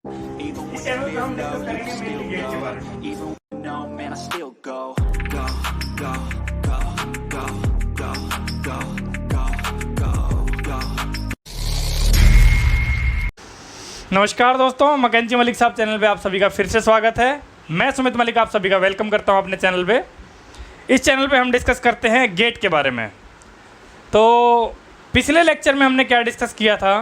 इस चैनल पे हम डिस्कस करेंगे मेनली गेट के बारे में। नमस्कार दोस्तों, मैकेंजी मलिक साहब चैनल पे आप सभी का फिर से स्वागत है। मैं सुमित मलिक आप सभी का वेलकम करता हूं अपने चैनल पे। इस चैनल पे हम डिस्कस करते हैं गेट के बारे में। तो पिछले लेक्चर में हमने क्या डिस्कस किया था?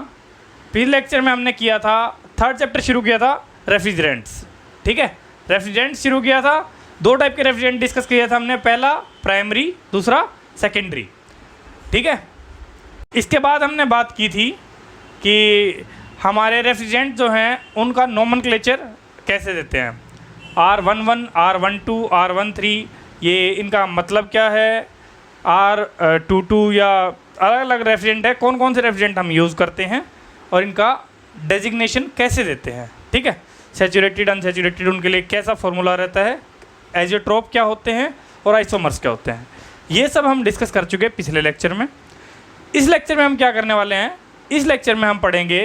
पिछले लेक्चर में हमने किया था थर्ड चैप्टर शुरू किया था रेफ्रिजरेंट्स। ठीक है, रेफ्रिजरेंट्स शुरू किया था। दो टाइप के रेफ्रिजरेंट डिस्कस किया था हमने, पहला प्राइमरी, दूसरा सेकेंडरी। ठीक है, इसके बाद हमने बात की थी कि हमारे रेफ्रिजरेंट जो हैं उनका नोमेनक्लेचर कैसे देते हैं। R11, R12, R13, ये इनका मतलब क्या है। R22 या अलग अलग रेफ्रिजरेंट है, कौन कौन से रेफ्रिजरेंट हम यूज़ करते हैं और इनका डेजिग्नेशन कैसे देते हैं। ठीक है, सैचुरेटेड, अनसैचुरेटेड, उनके लिए कैसा फॉर्मूला रहता है, एजियोट्रोप क्या होते हैं और आइसोमर्स क्या होते हैं, ये सब हम डिस्कस कर चुके हैं पिछले लेक्चर में। इस लेक्चर में हम क्या करने वाले हैं? इस लेक्चर में हम पढ़ेंगे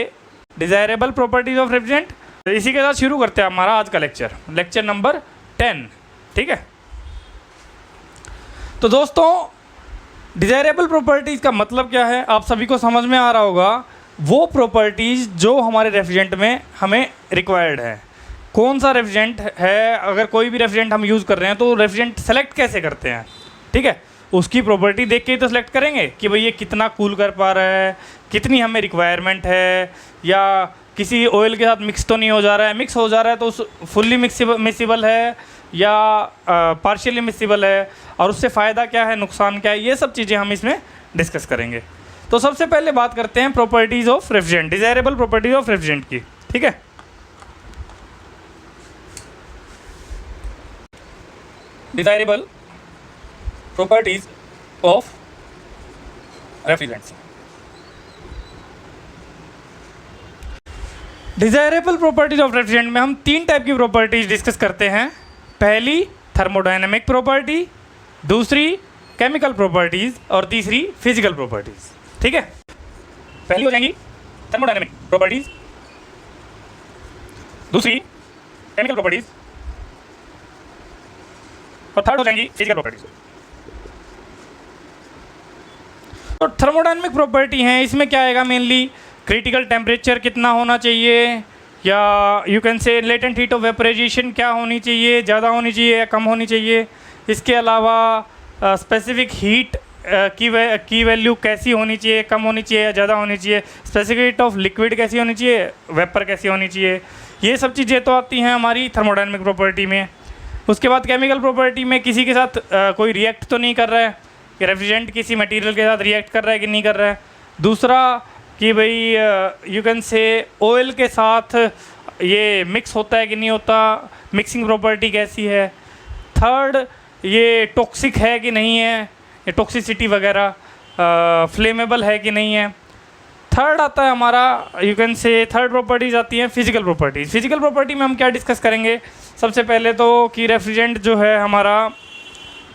डिज़ायरेबल प्रॉपर्टीज़ ऑफ रेफ्रिजरेंट। तो इसी के साथ शुरू करते हैं हमारा आज का लेक्चर, लेक्चर नंबर 10। ठीक है, तो दोस्तों डिज़ायरेबल प्रॉपर्टीज़ का मतलब क्या है आप सभी को समझ में आ रहा होगा। वो प्रॉपर्टीज़ जो हमारे रेफ्रिजरेंट में हमें रिक्वायर्ड है। कौन सा रेफ्रिजरेंट है, अगर कोई भी रेफ्रिजरेंट हम यूज़ कर रहे हैं तो रेफ्रिजरेंट सेलेक्ट कैसे करते हैं। ठीक है, उसकी प्रॉपर्टी देख के ही तो सेलेक्ट करेंगे कि भाई ये कितना कूल कर पा रहा है, कितनी हमें रिक्वायरमेंट है, या किसी ऑयल के साथ मिक्स तो नहीं हो जा रहा है। मिक्स हो जा रहा है तो उस फुल्ली मिक्सिबल है या पार्शियली मिक्सिबल है, और उससे फ़ायदा क्या है, नुकसान क्या है, ये सब चीज़ें हम इसमें डिस्कस करेंगे। तो सबसे पहले बात करते हैं properties of refrigerant, desirable properties of refrigerant की। ठीक है, desirable properties of refrigerants. Desirable properties of refrigerant में हम तीन टाइप की प्रॉपर्टीज़ डिस्कस करते हैं। पहली थर्मोडायनेमिक प्रॉपर्टी, दूसरी केमिकल प्रॉपर्टीज़ और तीसरी फिजिकल प्रॉपर्टीज़। ठीक है, पहली हो जाएंगी थर्मोडायनेमिक प्रॉपर्टीज़, दूसरी केमिकल प्रॉपर्टीज़ और थर्ड हो जाएंगी फिजिकल प्रॉपर्टीज़। तो थर्मोडायनेमिक प्रॉपर्टी हैं, इसमें क्या आएगा मेनली, क्रिटिकल टेम्परेचर कितना होना चाहिए, या you can say latent heat of vaporisation क्या होनी चाहिए, ज़्यादा होनी चाहिए या कम होनी चाहिए। इसके अलावा स्पेसिफिक हीट की वैल्यू कैसी होनी चाहिए, कम होनी चाहिए या ज़्यादा होनी चाहिए। स्पेसिफिक हीट ऑफ लिक्विड कैसी होनी चाहिए, वेपर कैसी होनी चाहिए। ये सब चीज़ें तो आती हैं हमारी थर्मोडायनेमिक प्रॉपर्टी में। उसके बाद केमिकल प्रॉपर्टी में किसी के साथ कोई रिएक्ट तो नहीं कर रहा है, कि रेफ्रिजरेंट किसी मटेरियल के साथ रिएक्ट कर रहा है कि नहीं कर रहा है। दूसरा कि भाई यू कैन से ऑयल के साथ ये मिक्स होता है कि नहीं होता, मिक्सिंग प्रॉपर्टी कैसी है। थर्ड, ये टॉक्सिक है कि नहीं है, ये टॉक्सिसिटी वगैरह, फ्लेमेबल है कि नहीं है। थर्ड आता है हमारा, यू कैन से थर्ड प्रॉपर्टीज़ आती हैं फिजिकल प्रॉपर्टीज़। फिजिकल प्रॉपर्टी में हम क्या डिस्कस करेंगे? सबसे पहले तो कि रेफ्रिजरेंट जो है हमारा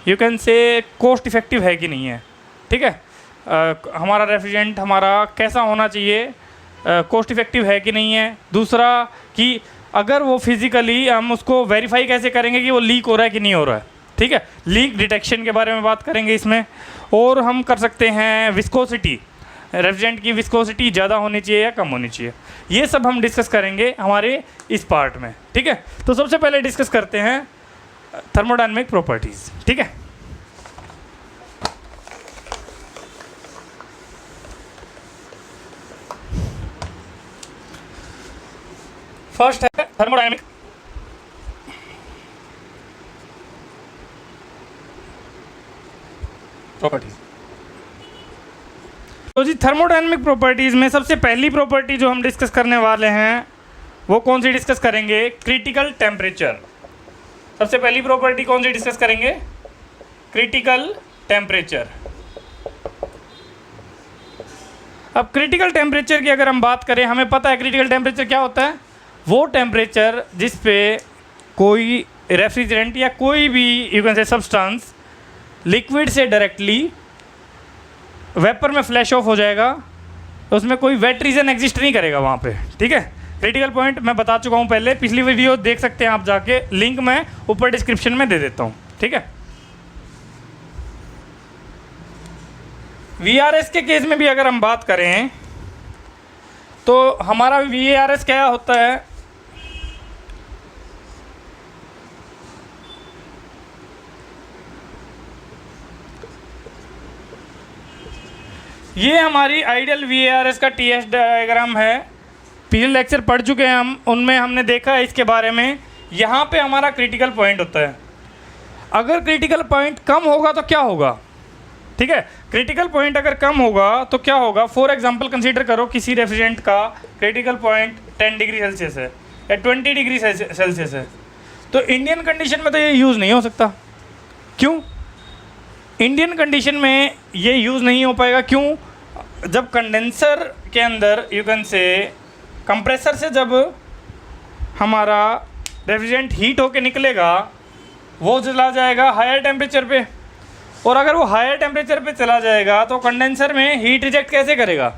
यू कैन से कॉस्ट इफ़ेक्टिव है कि नहीं है। ठीक है, हमारा रेफ्रिजरेंट हमारा कैसा होना चाहिए, कॉस्ट इफ़ेक्टिव है कि नहीं है। दूसरा कि अगर वो फिज़िकली हम उसको वेरीफाई कैसे करेंगे कि वो लीक हो रहा है कि नहीं हो रहा है। ठीक है, लीक डिटेक्शन के बारे में बात करेंगे इसमें। और हम कर सकते हैं विस्कोसिटी, रेफ्रिजरेंट की विस्कोसिटी ज़्यादा होनी चाहिए या कम होनी चाहिए। ये सब हम डिस्कस करेंगे हमारे इस पार्ट में। ठीक है, तो सबसे पहले डिस्कस करते हैं थर्मोडायनेमिक प्रॉपर्टीज़। ठीक है, फर्स्ट है थर्मोडायनेमिक प्रॉपर्टीज। तो जी थर्मोडायनेमिक प्रॉपर्टीज में सबसे पहली प्रॉपर्टी जो हम डिस्कस करने वाले हैं वो कौन सी डिस्कस करेंगे? Critical temperature. सबसे पहली प्रॉपर्टी कौन सी डिस्कस करेंगे? Critical temperature. अब क्रिटिकल टेम्परेचर की अगर हम बात करें, हमें पता है क्रिटिकल टेम्परेचर क्या होता है। वो टेम्परेचर जिस पे कोई रेफ्रिजरेंट या कोई भी यू कैन से सब्सटेंस लिक्विड से डायरेक्टली वेपर में फ्लैश ऑफ हो जाएगा, उसमें कोई वेट रीजन एग्जिस्ट नहीं करेगा वहाँ पे। ठीक है, क्रिटिकल पॉइंट मैं बता चुका हूँ पहले, पिछली वीडियो देख सकते हैं आप जाके, लिंक मैं ऊपर डिस्क्रिप्शन में दे देता हूँ, ठीक है। VRS के केस में भी अगर हम बात करें तो हमारा VRS क्या होता है, ये हमारी आइडियल VRS का TS डायग्राम है। पिछले लेक्चर पढ़ चुके हैं हम, उनमें हमने देखा है इसके बारे में। यहाँ पे हमारा क्रिटिकल पॉइंट होता है। अगर क्रिटिकल पॉइंट कम होगा तो क्या होगा, ठीक है। क्रिटिकल पॉइंट अगर कम होगा तो क्या होगा, फॉर एग्जांपल कंसीडर करो किसी रेफ्रिजरेंट का क्रिटिकल पॉइंट 10 डिग्री सेल्सियस है या 20 डिग्री सेल्सियस है, तो इंडियन कंडीशन में तो ये यूज़ नहीं हो सकता। क्यों? इंडियन कंडीशन में ये यूज़ नहीं हो पाएगा, क्यों? जब कंडेंसर के अंदर यू कैन से कंप्रेसर से जब हमारा रेफ्रिजरेंट हीट होके निकलेगा, वो चला जाएगा हायर टेम्परेचर पे, और अगर वो हायर टेम्परेचर पे चला जाएगा तो कंडेंसर में हीट रिजेक्ट कैसे करेगा,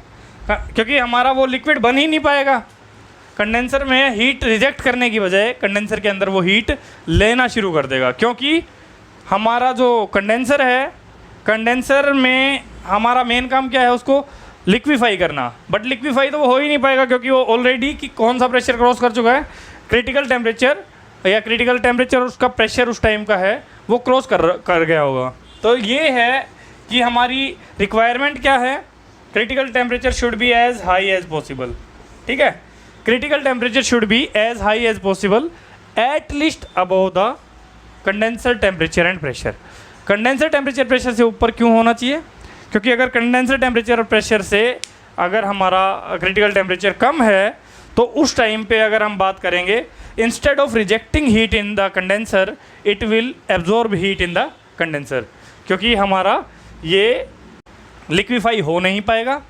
क्योंकि हमारा वो लिक्विड बन ही नहीं पाएगा। कंडेंसर में हीट रिजेक्ट करने की बजाय कंडेंसर के अंदर वो हीट लेना शुरू कर देगा, क्योंकि हमारा जो कंडेंसर है, कंडेंसर में हमारा मेन काम क्या है, उसको लिक्विफाई करना। बट लिक्विफाई तो वो हो ही नहीं पाएगा, क्योंकि वो ऑलरेडी कि कौन सा प्रेशर क्रॉस कर चुका है, क्रिटिकल टेम्परेचर, या क्रिटिकल टेम्परेचर उसका प्रेशर उस टाइम का है वो क्रॉस कर गया होगा। तो ये है कि हमारी रिक्वायरमेंट क्या है, critical temperature should be as high as possible, ठीक है। Critical temperature should be as high as possible at least above the condenser temperature and pressure. Condenser temperature pressure से ऊपर क्यों होना चाहिए, क्योंकि अगर कंडेंसर टेम्परेचर और प्रेशर से अगर हमारा क्रिटिकल टेम्परेचर कम है तो उस टाइम पे अगर हम बात करेंगे, instead of rejecting heat in the condenser it will absorb heat in the condenser, क्योंकि हमारा ये लिक्विफाई हो नहीं पाएगा,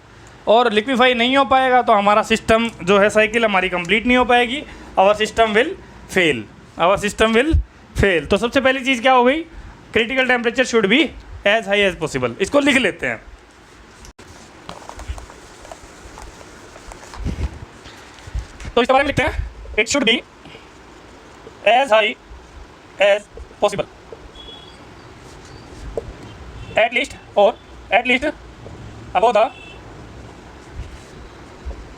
और लिक्विफाई नहीं हो पाएगा तो हमारा सिस्टम जो है, साइकिल हमारी कंप्लीट नहीं हो पाएगी, our system will fail, our system will fail. तो सबसे पहली चीज़ क्या हो गई, critical temperature should be as high as possible. इसको लिख लेते हैं। तो इसके बारे में लिखते हैं, it should be as high as possible at least above the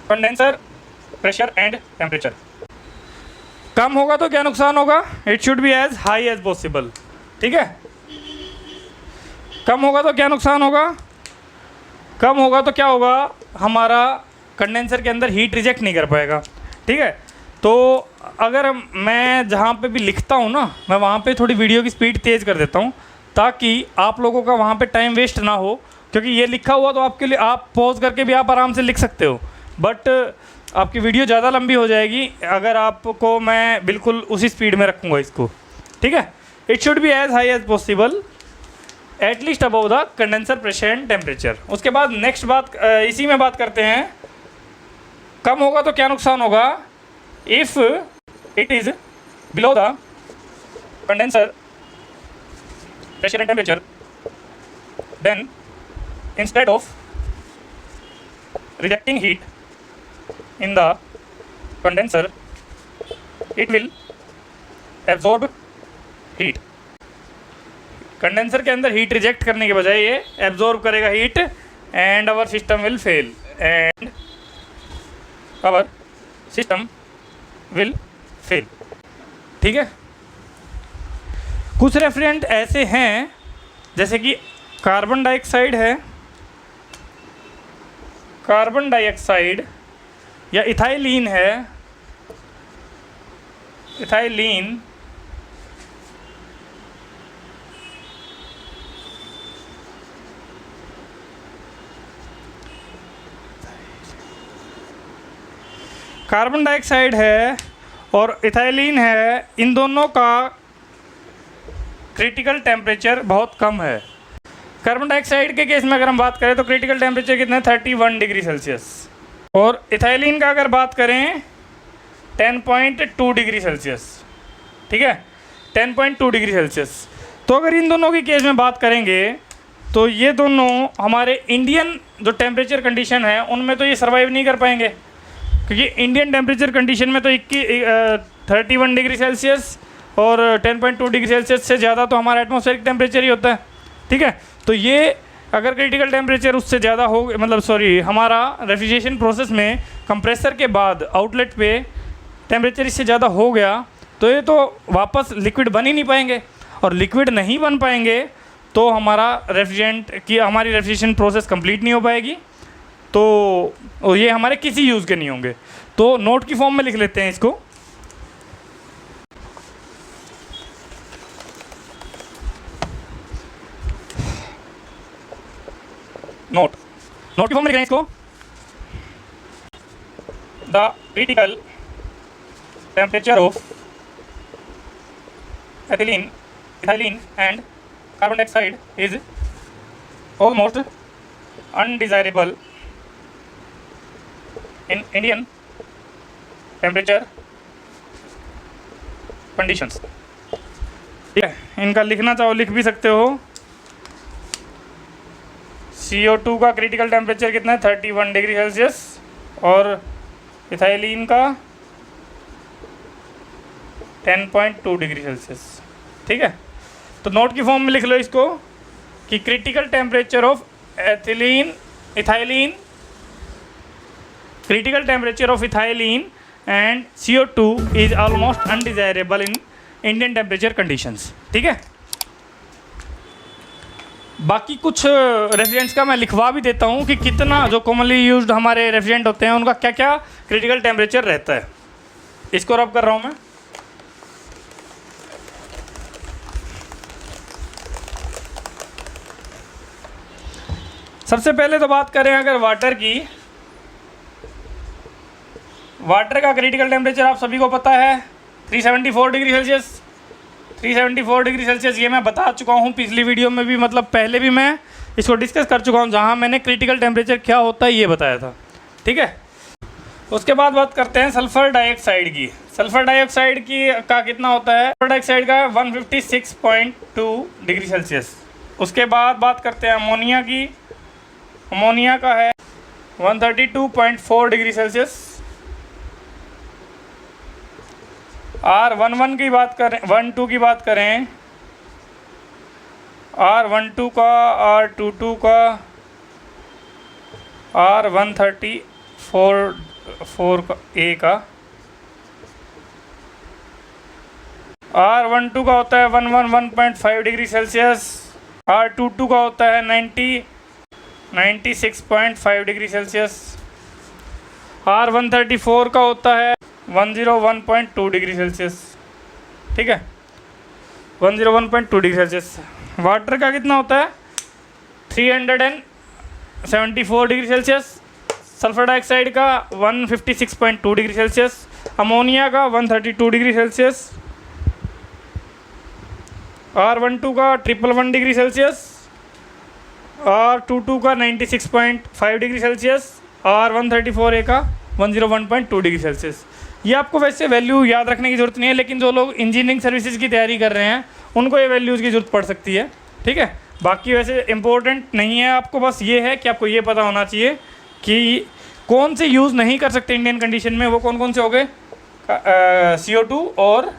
condenser pressure and temperature. कम होगा तो क्या नुकसान होगा, it should be as high as possible, ठीक है। कम होगा तो क्या नुकसान होगा, कम होगा तो क्या होगा, हमारा कंडेंसर के अंदर हीट रिजेक्ट नहीं कर पाएगा, ठीक है। तो अगर मैं जहाँ पे भी लिखता हूँ ना, मैं वहाँ पे थोड़ी वीडियो की स्पीड तेज़ कर देता हूँ, ताकि आप लोगों का वहाँ पे टाइम वेस्ट ना हो, क्योंकि ये लिखा हुआ तो आपके लिए, आप पॉज करके भी आप आराम से लिख सकते हो, बट आपकी वीडियो ज़्यादा लंबी हो जाएगी अगर आपको मैं बिल्कुल उसी स्पीड में रखूँगा इसको, ठीक है। It should be as high as possible at least above the condenser pressure and temperature. उसके बाद नेक्स्ट बात, इसी में बात करते हैं, कम होगा तो क्या नुकसान होगा, if it is below the condenser pressure and temperature, then instead of rejecting heat in the condenser it will absorb heat। Condenser के अंदर हीट रिजेक्ट करने के बजाय ये एब्जॉर्ब करेगा heat, and our system will fail, and our system will fail, ठीक है। कुछ रेफ्रिजरेंट ऐसे हैं जैसे कि कार्बन डाइऑक्साइड है, कार्बन डाइऑक्साइड या इथाइलिन है, इथाइलिन कार्बन डाइऑक्साइड है और इथाइलिन है, इन दोनों का क्रिटिकल टेम्परेचर बहुत कम है। कार्बन डाइऑक्साइड के केस में अगर हम बात करें तो क्रिटिकल टेम्परेचर कितना है, 31 डिग्री सेल्सियस, और इथाइलिन का अगर बात करें 10.2 डिग्री सेल्सियस, ठीक है, 10.2 डिग्री सेल्सियस। तो अगर इन दोनों की केस में बात करेंगे तो ये दोनों हमारे इंडियन जो टेम्परेचर कंडीशन है उनमें तो ये सर्वाइव नहीं कर पाएंगे, क्योंकि इंडियन टेम्परेचर कंडीशन में तो 31 डिग्री सेल्सियस और 10.2 डिग्री सेल्सियस से ज़्यादा तो हमारा एटमॉस्फेरिक टेम्परेचर ही होता है, ठीक है। तो ये अगर क्रिटिकल टेम्परेचर उससे ज़्यादा हो, मतलब सॉरी, हमारा रेफ्रिजरेशन प्रोसेस में कंप्रेसर के बाद आउटलेट पे टेम्परेचर इससे ज़्यादा हो गया तो ये तो वापस लिक्विड बन ही नहीं पाएंगे, और लिक्विड नहीं बन पाएंगे तो हमारी रेफ्रिजरेशन प्रोसेस कंप्लीट नहीं हो पाएगी, तो ये हमारे किसी यूज़ के नहीं होंगे। तो नोट की फॉर्म में लिख लेते हैं इसको। नोट की फॉर्म में लिख रहे हैं इसको। The critical temperature of ethylene, ethylene and carbon dioxide is almost undesirable in Indian temperature conditions. ठीक है, इनका लिखना चाहो लिख भी सकते हो। CO2 का क्रिटिकल टेम्परेचर कितना है 31 डिग्री सेल्सियस और इथाइलीन का 10.2 डिग्री सेल्सियस। ठीक है, तो नोट की फॉर्म में लिख लो इसको कि critical temperature of critical temperature of ethylene and CO2 is almost undesirable in Indian temperature conditions। ठीक है, बाकी कुछ रेफ्रिजरेंट्स का मैं लिखवा भी देता हूँ कि कितना जो कॉमनली यूज्ड हमारे रेफ्रिजरेंट होते हैं उनका क्या क्या क्रिटिकल टेम्परेचर रहता है। इसको रब कर रहा हूँ मैं। सबसे पहले तो बात करें अगर वाटर की, वाटर का क्रिटिकल टेम्परेचर आप सभी को पता है 374 डिग्री सेल्सियस। 374 डिग्री सेल्सियस ये मैं बता चुका हूँ पिछली वीडियो में भी, मतलब पहले भी मैं इसको डिस्कस कर चुका हूँ जहाँ मैंने क्रिटिकल टेम्परेचर क्या होता है ये बताया था। ठीक है, उसके बाद बात करते हैं सल्फ़र डाइऑक्साइड की। सल्फ़र डाइऑक्साइड की का कितना होता है, सल्फ़र डाइऑक्साइड का 156.2 डिग्री सेल्सियस। उसके बाद बात करते हैं अमोनिया की। अमोनिया का है 132.4 डिग्री सेल्सियस। R11 की बात करें, 12 की बात करें, R12 का, R22 का, R134 का, A का, R12 का होता है 111.5 डिग्री सेल्सियस। R22 का होता है 96.5 डिग्री सेल्सियस। R134 का होता है 101.2 डिग्री सेल्सियस। ठीक है, 101.2 डिग्री सेल्सियस। वाटर का कितना होता है 374 डिग्री सेल्सियस। सल्फर डाइऑक्साइड का 156.2 डिग्री सेल्सियस। अमोनिया का 132 डिग्री सेल्सियस। R12 का 111 डिग्री सेल्सियस। R22 का 96.5 डिग्री सेल्सियस। R134A का 101.2 डिग्री सेल्सियस। ये आपको वैसे वैल्यू याद रखने की ज़रूरत नहीं है, लेकिन जो लोग इंजीनियरिंग सर्विसेज की तैयारी कर रहे हैं उनको ये वैल्यूज़ की ज़रूरत पड़ सकती है। ठीक है, बाकी वैसे इम्पोर्टेंट नहीं है, आपको बस ये है कि आपको ये पता होना चाहिए कि कौन से यूज़ नहीं कर सकते इंडियन कंडीशन में, वो कौन कौन से हो गए, CO2 और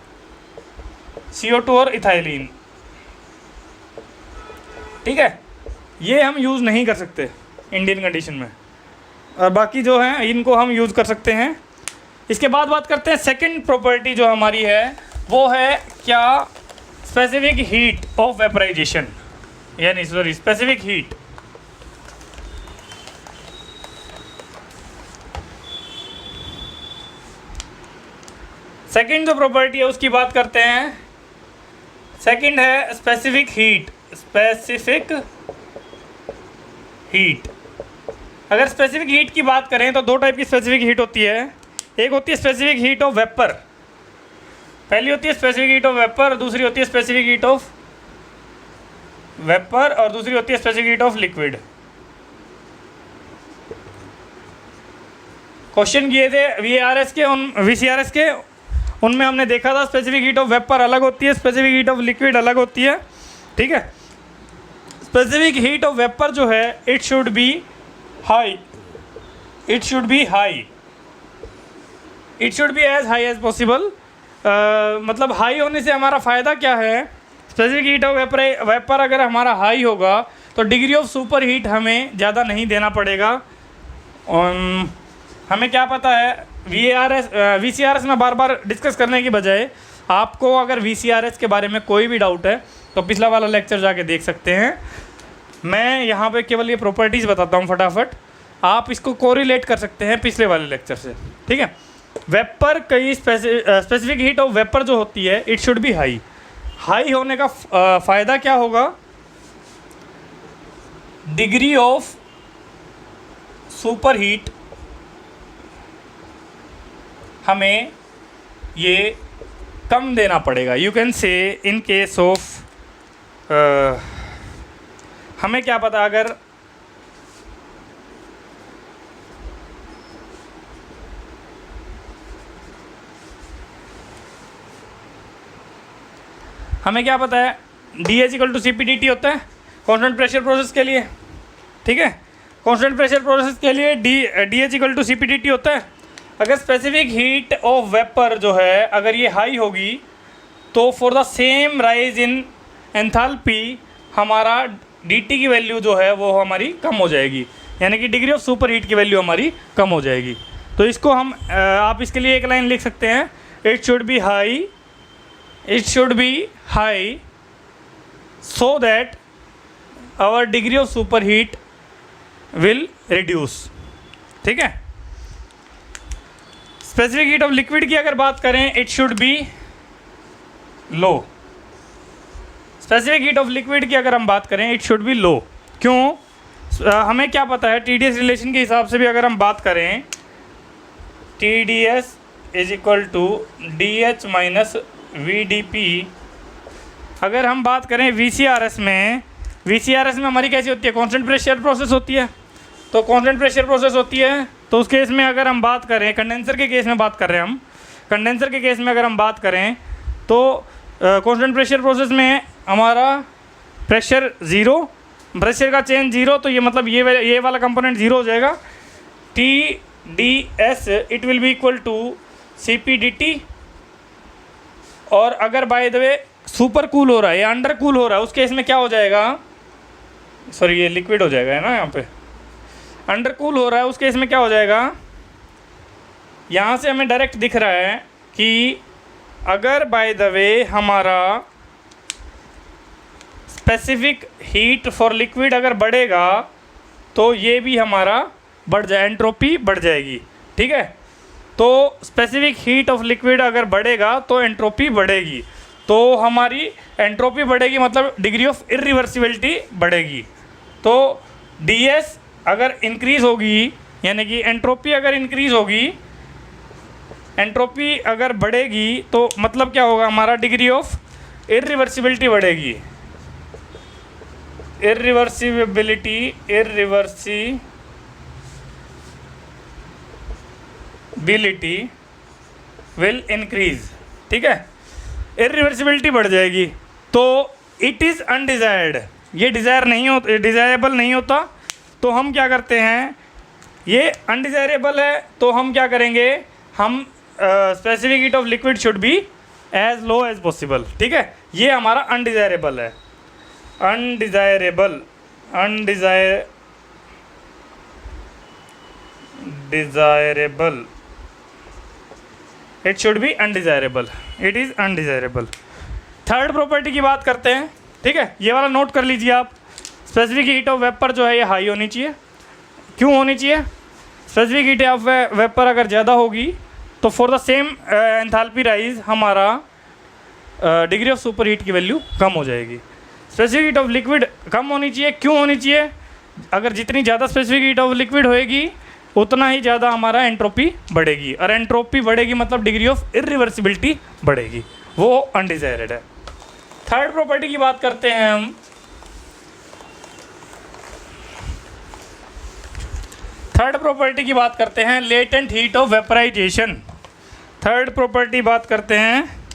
इथाइलीन। ठीक है, ये हम यूज़ नहीं कर सकते इंडियन कंडीशन में, और बाकी जो हैं इनको हम यूज़ कर सकते हैं। इसके बाद बात करते हैं सेकंड प्रॉपर्टी जो हमारी है, वो है क्या, स्पेसिफिक हीट ऑफ वेपराइजेशन, यानी सॉरी स्पेसिफिक हीट। सेकंड जो प्रॉपर्टी है उसकी बात करते हैं। सेकंड है स्पेसिफिक हीट। स्पेसिफिक हीट, अगर स्पेसिफिक हीट की बात करें तो दो टाइप की स्पेसिफिक हीट होती है। एक होती है स्पेसिफिक हीट ऑफ वेपर, पहली होती है स्पेसिफिक हीट ऑफ वेपर, दूसरी होती है स्पेसिफिक हीट ऑफ वेपर, और दूसरी होती है specific heat of liquid. Question किए थे VRS के, VCRS के, उनमें हमने देखा था स्पेसिफिक हीट ऑफ वेपर अलग होती है, स्पेसिफिक हीट ऑफ लिक्विड अलग होती है। ठीक है, स्पेसिफिक हीट ऑफ वेपर जो है it should be high, it should be as high as possible. मतलब हाई होने से हमारा फ़ायदा क्या है, स्पेसिफिक हीट ऑफ वेपर अगर हमारा हाई होगा तो डिग्री ऑफ सुपर हीट हमें ज़्यादा नहीं देना पड़ेगा। हमें क्या पता है, VCRS में बार बार डिस्कस करने की बजाय आपको अगर VCRS के बारे में कोई भी डाउट है तो पिछला वाला लेक्चर जाके देख सकते हैं। मैं यहाँ पे केवल ये प्रॉपर्टीज़ बताता हूँ फटाफट, आप इसको कोरिलेट कर सकते हैं पिछले वाले लेक्चर से, ठीक है। वेपर कई स्पेसिफिक हीट ऑफ वेपर जो होती है it should be high. High होने का फ़ायदा क्या होगा, डिग्री ऑफ सुपर हीट हमें ये कम देना पड़ेगा। यू कैन से इन केस ऑफ हमें क्या पता, अगर हमें क्या पता है DH इक्वल टू CP/dT होता है कांस्टेंट प्रेशर प्रोसेस के लिए, ठीक है। कांस्टेंट प्रेशर प्रोसेस के लिए DH इक्वल टू CP/dT होता है। अगर स्पेसिफिक हीट ऑफ वेपर जो है अगर ये हाई होगी तो for the same rise in enthalpy हमारा dt की वैल्यू जो है वो हमारी कम हो जाएगी, यानी कि डिग्री ऑफ सुपर हीट की वैल्यू हमारी कम हो जाएगी। तो इसको हम आप इसके लिए एक लाइन लिख सकते हैं, it should be high so that our degree of super heat will reduce, ठीक है। स्पेसिफिक हीट ऑफ लिक्विड की अगर बात करें it should be low. Specific heat of liquid की अगर हम बात करें इट शुड बी लो। क्यों, हमें क्या पता है TDS रिलेशन के हिसाब से भी अगर हम बात करें TDS is equal to DH minus VDP। अगर हम बात करें VCRS में हमारी कैसी होती है, कांस्टेंट प्रेशर प्रोसेस होती है। तो कांस्टेंट प्रेशर प्रोसेस होती है तो उस केस में अगर हम बात करें, कंडेंसर के केस में बात कर रहे हैं हम, कंडेंसर के केस में अगर हम बात करें तो कांस्टेंट प्रेशर प्रोसेस में हमारा प्रेशर ज़ीरो, प्रेशर का चेंज ज़ीरो, तो ये मतलब ये वाला कंपोनेंट ज़ीरो हो जाएगा। TDS it will be equal to CP/dT। और अगर by the way super cool हो रहा है या अंडर कूल हो रहा है उस केस में क्या हो जाएगा, सॉरी ये लिक्विड हो जाएगा है ना, यहाँ पे अंडर कूल हो रहा है उस केस में क्या हो जाएगा, यहाँ से हमें डायरेक्ट दिख रहा है कि अगर बाय द वे हमारा स्पेसिफिक हीट फॉर लिक्विड अगर बढ़ेगा तो ये भी हमारा बढ़ जाए, एंट्रोपी बढ़ जाएगी, ठीक है। तो स्पेसिफिक हीट ऑफ लिक्विड अगर बढ़ेगा तो एंट्रोपी बढ़ेगी, तो हमारी एंट्रोपी बढ़ेगी मतलब डिग्री ऑफ इरिवर्सिबिलिटी बढ़ेगी। तो DS अगर इंक्रीज़ होगी यानी कि एंट्रोपी अगर इंक्रीज़ होगी, एंट्रोपी अगर बढ़ेगी तो मतलब क्या होगा, हमारा डिग्री ऑफ इरिवर्सिबिलिटी बढ़ेगी। इरिवर्सिबिलिटी विल इंक्रीज, ठीक है। इरिवर्सिबिलिटी बढ़ जाएगी तो इट इज़ अनडिजायर्ड, ये डिज़ायरेबल नहीं होता। तो हम क्या करते हैं, ये अनडिज़ायरेबल है तो हम क्या करेंगे, हम specific heat of liquid should be as low as possible, ठीक है। ये हमारा अनडिज़ायरेबल है, desirable it should be undesirable, it is undesirable. Third property की बात करते हैं, ठीक है। ये वाला नोट कर लीजिए आप, स्पेसिफिक हीट ऑफ वेपर जो है ये हाई होनी चाहिए। क्यों होनी चाहिए, स्पेसिफिक हीट ऑफ वेपर अगर ज़्यादा होगी तो for the same enthalpy rise हमारा डिग्री ऑफ सुपर हीट की वैल्यू कम हो जाएगी। स्पेसिफिक हीट ऑफ लिक्विड कम होनी चाहिए। क्यों होनी चाहिए, अगर जितनी ज़्यादा स्पेसिफिक हीट ऑफ लिक्विड होएगी उतना ही ज़्यादा हमारा एंट्रोपी बढ़ेगी, और एंट्रोपी बढ़ेगी मतलब डिग्री ऑफ इरिवर्सिबिलिटी बढ़ेगी, वो अनडिजायरेड है। थर्ड प्रॉपर्टी की बात करते हैं हम, थर्ड प्रॉपर्टी की बात करते हैं latent heat of vaporisation. Third property बात करते हैं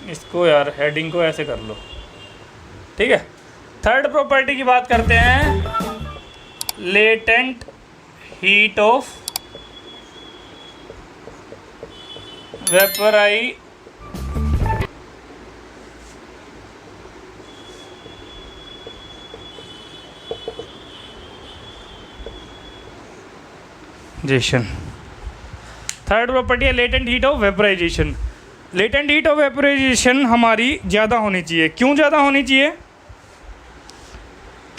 इसको, यार हेडिंग को ऐसे कर लो, ठीक है। थर्ड प्रॉपर्टी की बात करते हैं, latent heat of vaporisation. Third property है latent heat of vaporization. Latent heat of vaporization हमारी ज़्यादा होनी चाहिए। क्यों ज़्यादा होनी चाहिए?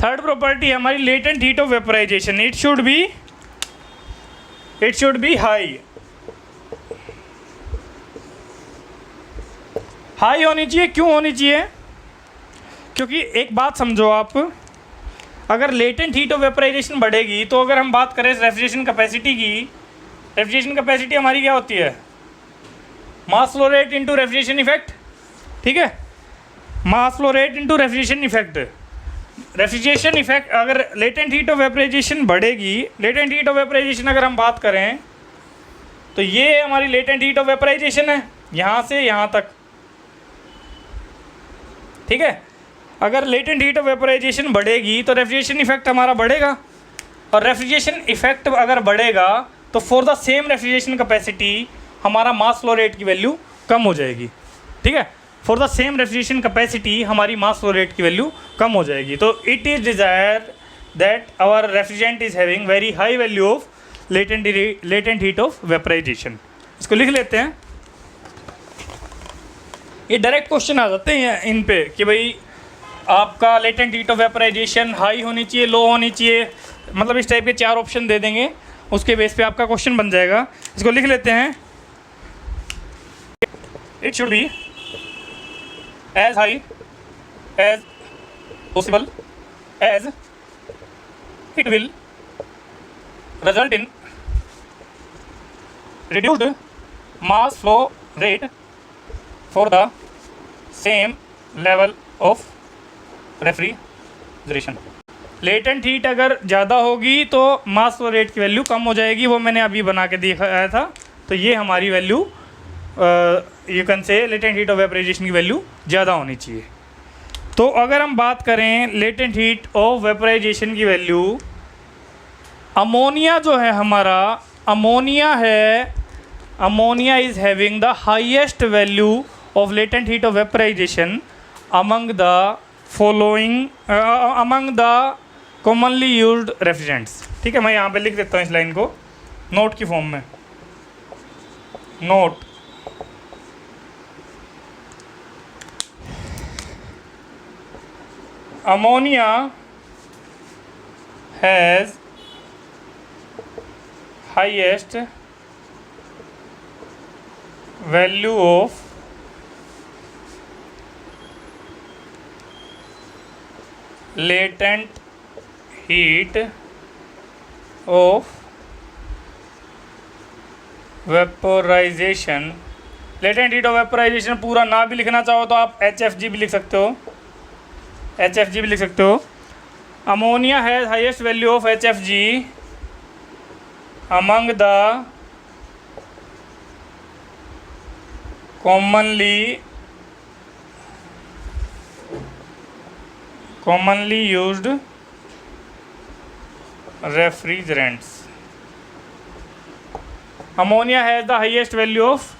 थर्ड प्रॉपर्टी है हमारी latent heat of vaporisation, it should be high होनी चाहिए। क्यों होनी चाहिए? क्योंकि एक बात समझो आप, अगर लेटेंट हीट ऑफ वेपराइजेशन बढ़ेगी तो अगर हम बात करें रेफ्रिजरेशन कैपेसिटी की, रेफ्रिजरेशन कैपेसिटी हमारी क्या होती है? मास flow rate into refrigeration effect. ठीक है, मास flow rate into refrigeration effect. Refrigeration effect अगर लेटेंट हीट ऑफ वेपराइजेशन बढ़ेगी, लेटेंट हीट ऑफ वेपराइजेशन अगर हम बात करें तो ये हमारी लेटेंट हीट ऑफ वेपराइजेशन है, यहाँ से यहाँ तक। ठीक है, अगर लेटेंट हीट ऑफ वेपराइजेशन बढ़ेगी तो रेफ्रिजरेशन इफेक्ट हमारा बढ़ेगा, और रेफ्रिजरेशन इफेक्ट अगर बढ़ेगा तो for the same refrigeration capacity हमारा मास फ्लो रेट की वैल्यू कम हो जाएगी। ठीक है, for the same refrigeration capacity हमारी मास फ्लो रेट की वैल्यू कम हो जाएगी। तो it is desire that our refrigerant is having very high value of latent heat of vaporisation. इसको लिख लेते हैं। ये डायरेक्ट क्वेश्चन आ जाते हैं इन पे कि भाई आपका latent heat of vaporisation high होनी चाहिए, लो होनी चाहिए, मतलब इस टाइप के 4 ऑप्शन दे देंगे, उसके बेस पे आपका क्वेश्चन बन जाएगा। इसको लिख लेते हैं। It should be as high as possible as it will result in reduced mass flow rate for the same level of refrigeration। Latent heat अगर ज़्यादा होगी तो मास फ्लो रेट की वैल्यू कम हो जाएगी, वो मैंने अभी बना के दिखाया था। तो ये हमारी value you can say latent heat of vaporisation की वैल्यू ज़्यादा होनी चाहिए। तो अगर हम बात करें लेटेंट हीट ऑफ वेपराइजेशन की वैल्यू, अमोनिया जो है हमारा, अमोनिया है, ammonia is having the highest value of latent heat of vaporisation among the following, among the commonly used refrigerants. ठीक है, मैं यहाँ पे लिख देता हूँ इस लाइन को नोट की फॉर्म में। Note, ammonia has highest value of latent heat of vaporisation. Latent heat of vaporisation पूरा ना भी लिखना चाहो तो आप HFG भी लिख सकते हो, HFG भी लिख सकते हो। Ammonia has highest value of HFG among the commonly used refrigerants। Ammonia has the highest value of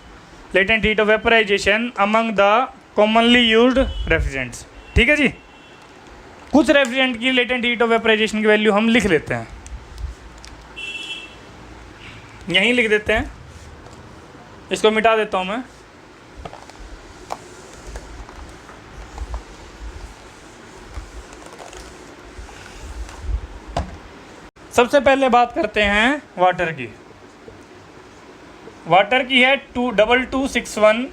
latent heat of vaporization among the commonly used refrigerants। ठीक है जी, कुछ रेफ्रिजरेंट की लेटेंट हीट ऑफ वेपराइजेशन की value हम लिख लेते हैं, यहीं लिख देते हैं। इसको मिटा देता हूं मैं। सबसे पहले बात करते हैं वाटर की। वाटर की है 2261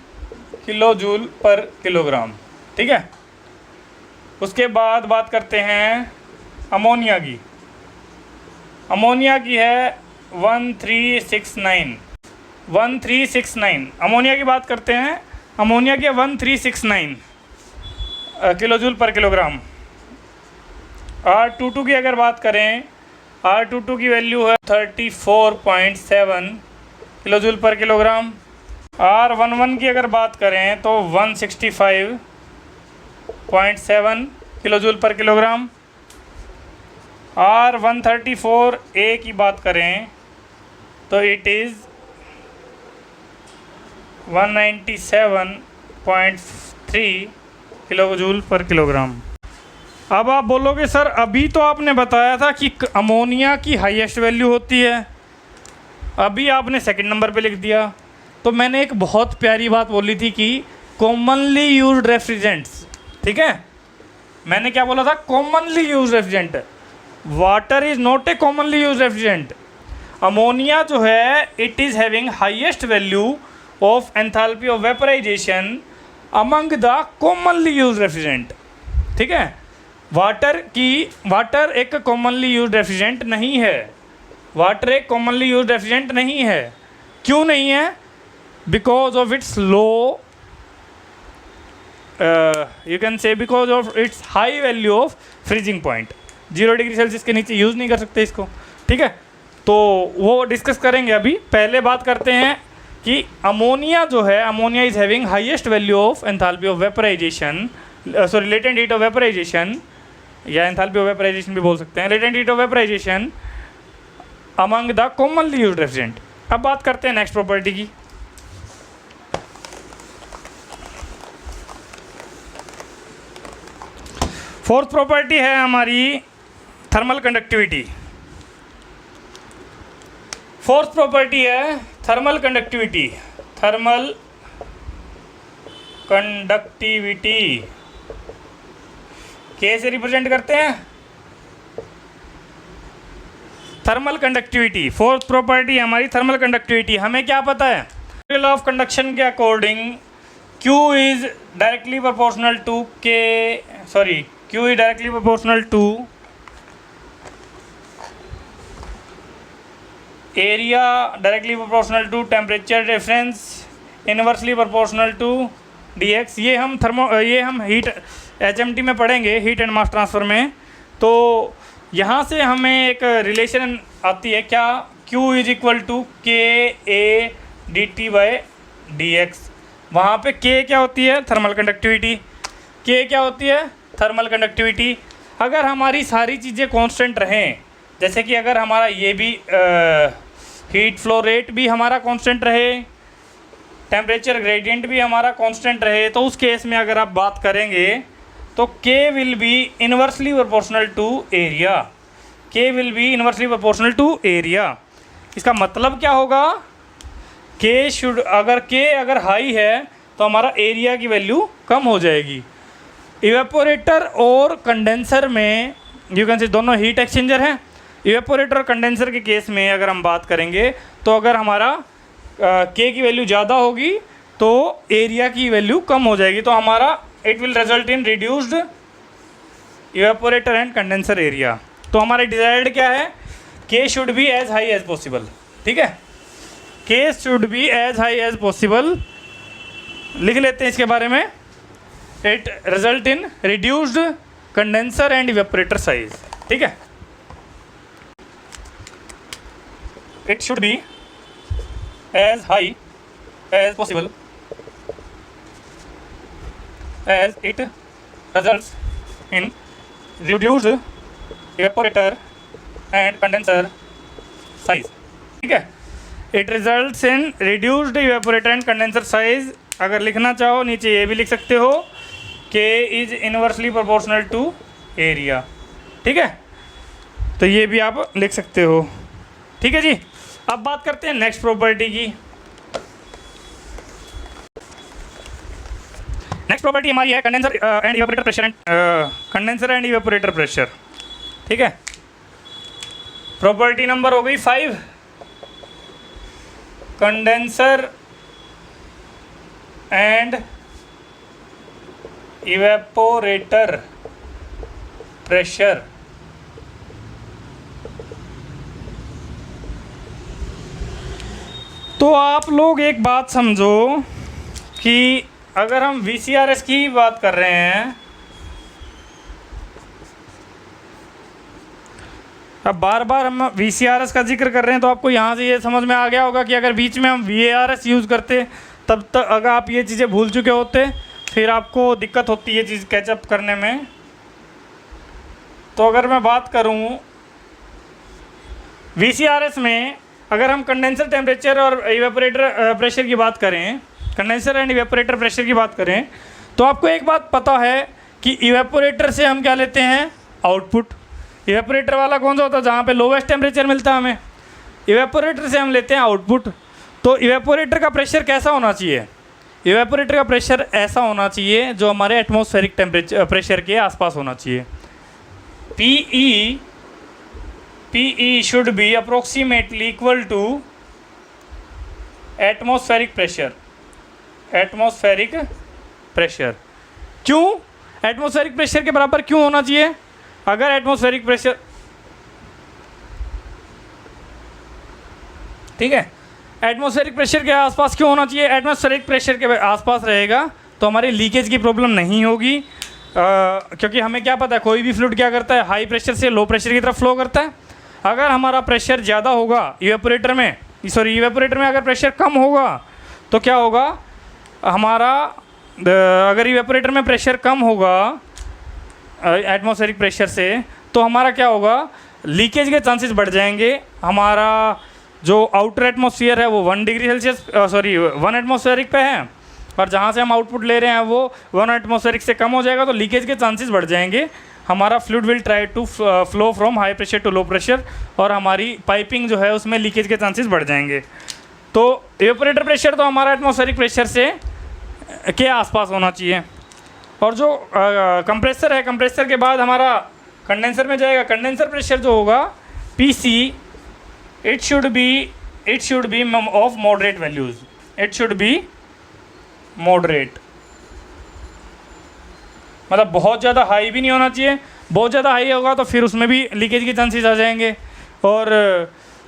किलो जूल पर किलोग्राम। ठीक है, उसके बाद बात करते हैं अमोनिया की। अमोनिया की है 1369 अमोनिया की बात करते हैं। अमोनिया की 1369 किलो जूल पर किलोग्राम। R22 की अगर बात करें, R22 की वैल्यू है 34.7 किलो जूल पर किलोग्राम। R11 की अगर बात करें तो 165.7 किलो जूल पर किलोग्राम। और 134A की बात करें तो इट इज़ 197.3 किलो जूल पर किलोग्राम। अब आप बोलोगे सर अभी तो आपने बताया था कि अमोनिया की हाईएस्ट वैल्यू होती है, अभी आपने सेकंड नंबर पे लिख दिया। तो मैंने एक बहुत प्यारी बात बोली थी कि कॉमनली यूज्ड रेफ्रिजरेंट्स, ठीक है, मैंने क्या बोला था, commonly used refrigerant. Water is not a commonly used refrigerant. Ammonia जो है it is having highest value of enthalpy of vaporisation among the commonly used refrigerant, ठीक है। वाटर एक कॉमनली यूज्ड रेफ्रिजरेंट नहीं है, वाटर एक कॉमनली यूज्ड रेफ्रिजरेंट नहीं है। क्यों नहीं है? Because of its low, you can से because of its high value of freezing point. 0 degree Celsius के नीचे यूज़ नहीं कर सकते इसको, ठीक है। तो वो डिस्कस करेंगे। अभी पहले बात करते हैं कि अमोनिया जो है, ammonia is having highest value of enthalpy of vaporisation, sorry latent heat of vaporisation, या एंथैल्पी ऑफ वेपराइजेशन भी बोल सकते हैं, latent heat of vaporisation among the commonly used refrigerant. अब बात करते हैं नेक्स्ट प्रॉपर्टी की। फोर्थ प्रॉपर्टी है हमारी थर्मल कंडक्टिविटी। फोर्थ प्रॉपर्टी है थर्मल कंडक्टिविटी। थर्मल कंडक्टिविटी कैसे रिप्रेजेंट करते हैं? थर्मल कंडक्टिविटी, फोर्थ प्रॉपर्टी हमारी थर्मल कंडक्टिविटी। हमें क्या पता है, लॉ ऑफ कंडक्शन के according Q is directly proportional to Q is directly proportional to area, directly proportional to temperature difference, inversely proportional to dx। ये हम हीट HMT में पढ़ेंगे, हीट एंड मास ट्रांसफ़र में। तो यहाँ से हमें एक रिलेशन आती है क्या, Q is equal to KA dt by dx। वहाँ पे K क्या होती है? Thermal conductivity. K क्या होती है? Thermal conductivity. अगर हमारी सारी चीज़ें कांस्टेंट रहें, जैसे कि अगर हमारा ये भी हीट फ्लो रेट भी हमारा कांस्टेंट रहे, टेम्परेचर ग्रेडियंट भी हमारा कांस्टेंट रहे, तो उस केस में अगर आप बात करेंगे तो K will be inversely proportional to area. K will be inversely proportional to area. इसका मतलब क्या होगा, K अगर हाई है तो हमारा एरिया की वैल्यू कम हो जाएगी। इवेपोरेटर और कंडेंसर में यू कैन से दोनों हीट एक्सचेंजर हैं। इवेपोरेटर और कंडेंसर के केस में अगर हम बात करेंगे तो अगर हमारा K की वैल्यू ज़्यादा होगी तो एरिया की वैल्यू कम हो जाएगी, तो हमारा it will result in reduced evaporator and condenser area. तो हमारा डिजायर्ड क्या है, K should be as high as possible, ठीक है, K should be as high as possible. लिख लेते हैं इसके बारे में, it result in reduced condenser and evaporator size, ठीक है। It should be as high as possible as it results in reduced evaporator and condenser size, ठीक है। it results in reduced evaporator and condenser size। अगर लिखना चाहो नीचे ये भी लिख सकते हो, K is inversely proportional to area, ठीक है, तो ये भी आप लिख सकते हो, ठीक है जी। अब बात करते हैं नेक्स्ट प्रॉपर्टी की। नेक्स्ट प्रॉपर्टी हमारी है condenser and evaporator pressure condenser and evaporator pressure, ठीक है। प्रॉपर्टी नंबर हो गई 5, कंडेंसर एंड इवेपोरेटर प्रेशर। तो आप लोग एक बात समझो कि अगर हम VCRS की बात कर रहे हैं, अब बार बार हम VCRS का जिक्र कर रहे हैं, तो आपको यहाँ से ये समझ में आ गया होगा कि अगर बीच में हम VARS यूज़ करते तब तक अगर आप ये चीज़ें भूल चुके होते फिर आपको दिक्कत होती है चीज़ कैचअप करने में। तो अगर मैं बात करूं VCRS में, अगर हम कंडेंसर टेम्परेचर और इवेपोरेटर प्रेशर की बात करें, कंडेंसर एंड इवेपोरेटर प्रेशर की बात करें, तो आपको एक बात पता है कि इवेपोरेटर से हम क्या लेते हैं, आउटपुट। इवेपोरेटर वाला कौन सा होता है, जहाँ पे लोवेस्ट टेम्परेचर मिलता है हमें, इवेपोरेटर से हम लेते हैं आउटपुट। तो इवेपोरेटर का प्रेशर कैसा होना चाहिए, इवेपोरेटर का प्रेशर ऐसा होना चाहिए जो हमारे एटमॉस्फेरिक टेम्परेचर प्रेशर के आसपास होना चाहिए। PE should be approximately equal to atmospheric pressure। Atmospheric pressure क्यों, एटमॉस्फेरिक प्रेशर के बराबर क्यों होना चाहिए? अगर एटमॉस्फेरिक प्रेशर, ठीक है, एटमॉस्फेरिक प्रेशर के आसपास क्यों होना चाहिए? एटमॉस्फेरिक प्रेशर के आसपास रहेगा तो हमारी लीकेज की प्रॉब्लम नहीं होगी, क्योंकि हमें क्या पता है कोई भी फ्लूइड क्या करता है, हाई प्रेशर से लो प्रेशर की तरफ फ्लो करता है। अगर हमारा प्रेशर ज़्यादा होगा इवेपोरेटर में, इवेपोरेटर में अगर प्रेशर कम होगा तो क्या होगा हमारा, अगर इवेपोरेटर में प्रेशर कम होगा एटमॉस्फेरिक प्रेशर से, तो हमारा क्या होगा, लीकेज के चांसेस बढ़ जाएंगे। हमारा जो आउटर एटमॉस्फेयर है वो 1 डिग्री सेल्सियस 1 एटमॉस्फेरिक पे है, और जहाँ से हम आउटपुट ले रहे हैं वो 1 एटमॉस्फेरिक से कम हो जाएगा, तो लीकेज के चांसेस बढ़ जाएंगे। हमारा fluid will try to flow from high pressure to low pressure, और हमारी पाइपिंग जो है उसमें लीकेज के चांसेस बढ़ जाएंगे। तो इवेपोरेटर प्रेशर तो हमारा एटमॉस्फेरिक प्रेशर से के आसपास होना चाहिए। और जो कंप्रेसर है, कंप्रेसर के बाद हमारा कंडेंसर में जाएगा। कंडेंसर प्रेशर जो होगा PC, it should B of moderate values, it should B moderate, मतलब बहुत ज़्यादा हाई भी नहीं होना चाहिए। बहुत ज़्यादा हाई होगा तो फिर उसमें भी लीकेज के चांसेस आ जाएंगे। और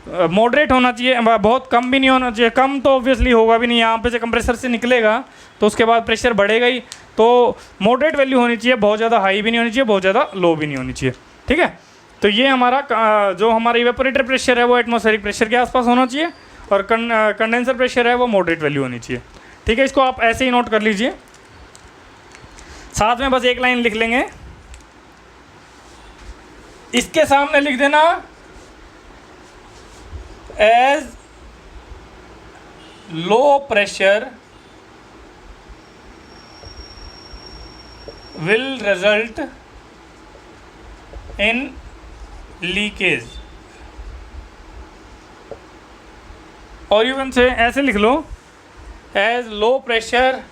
मॉडरेट होना चाहिए, बहुत कम भी नहीं होना चाहिए। कम तो ऑब्वियसली होगा भी नहीं, यहाँ पे से कंप्रेसर से निकलेगा तो उसके बाद प्रेशर बढ़ेगा ही। तो मॉडरेट वैल्यू होनी चाहिए, बहुत ज़्यादा हाई भी नहीं होनी चाहिए, बहुत ज़्यादा लो भी नहीं होनी चाहिए, ठीक है। तो ये हमारा जो हमारा इवेपोरेटर प्रेशर है वो एटमॉस्फेरिक प्रेशर के आसपास होना चाहिए, और कंडेंसर प्रेशर है वो मॉडरेट वैल्यू होनी चाहिए, ठीक है। इसको आप ऐसे ही नोट कर लीजिए, साथ में बस एक लाइन लिख लेंगे, इसके सामने लिख देना as low pressure will result in leakage, और यू कैन से ऐसे लिख लो, as low pressure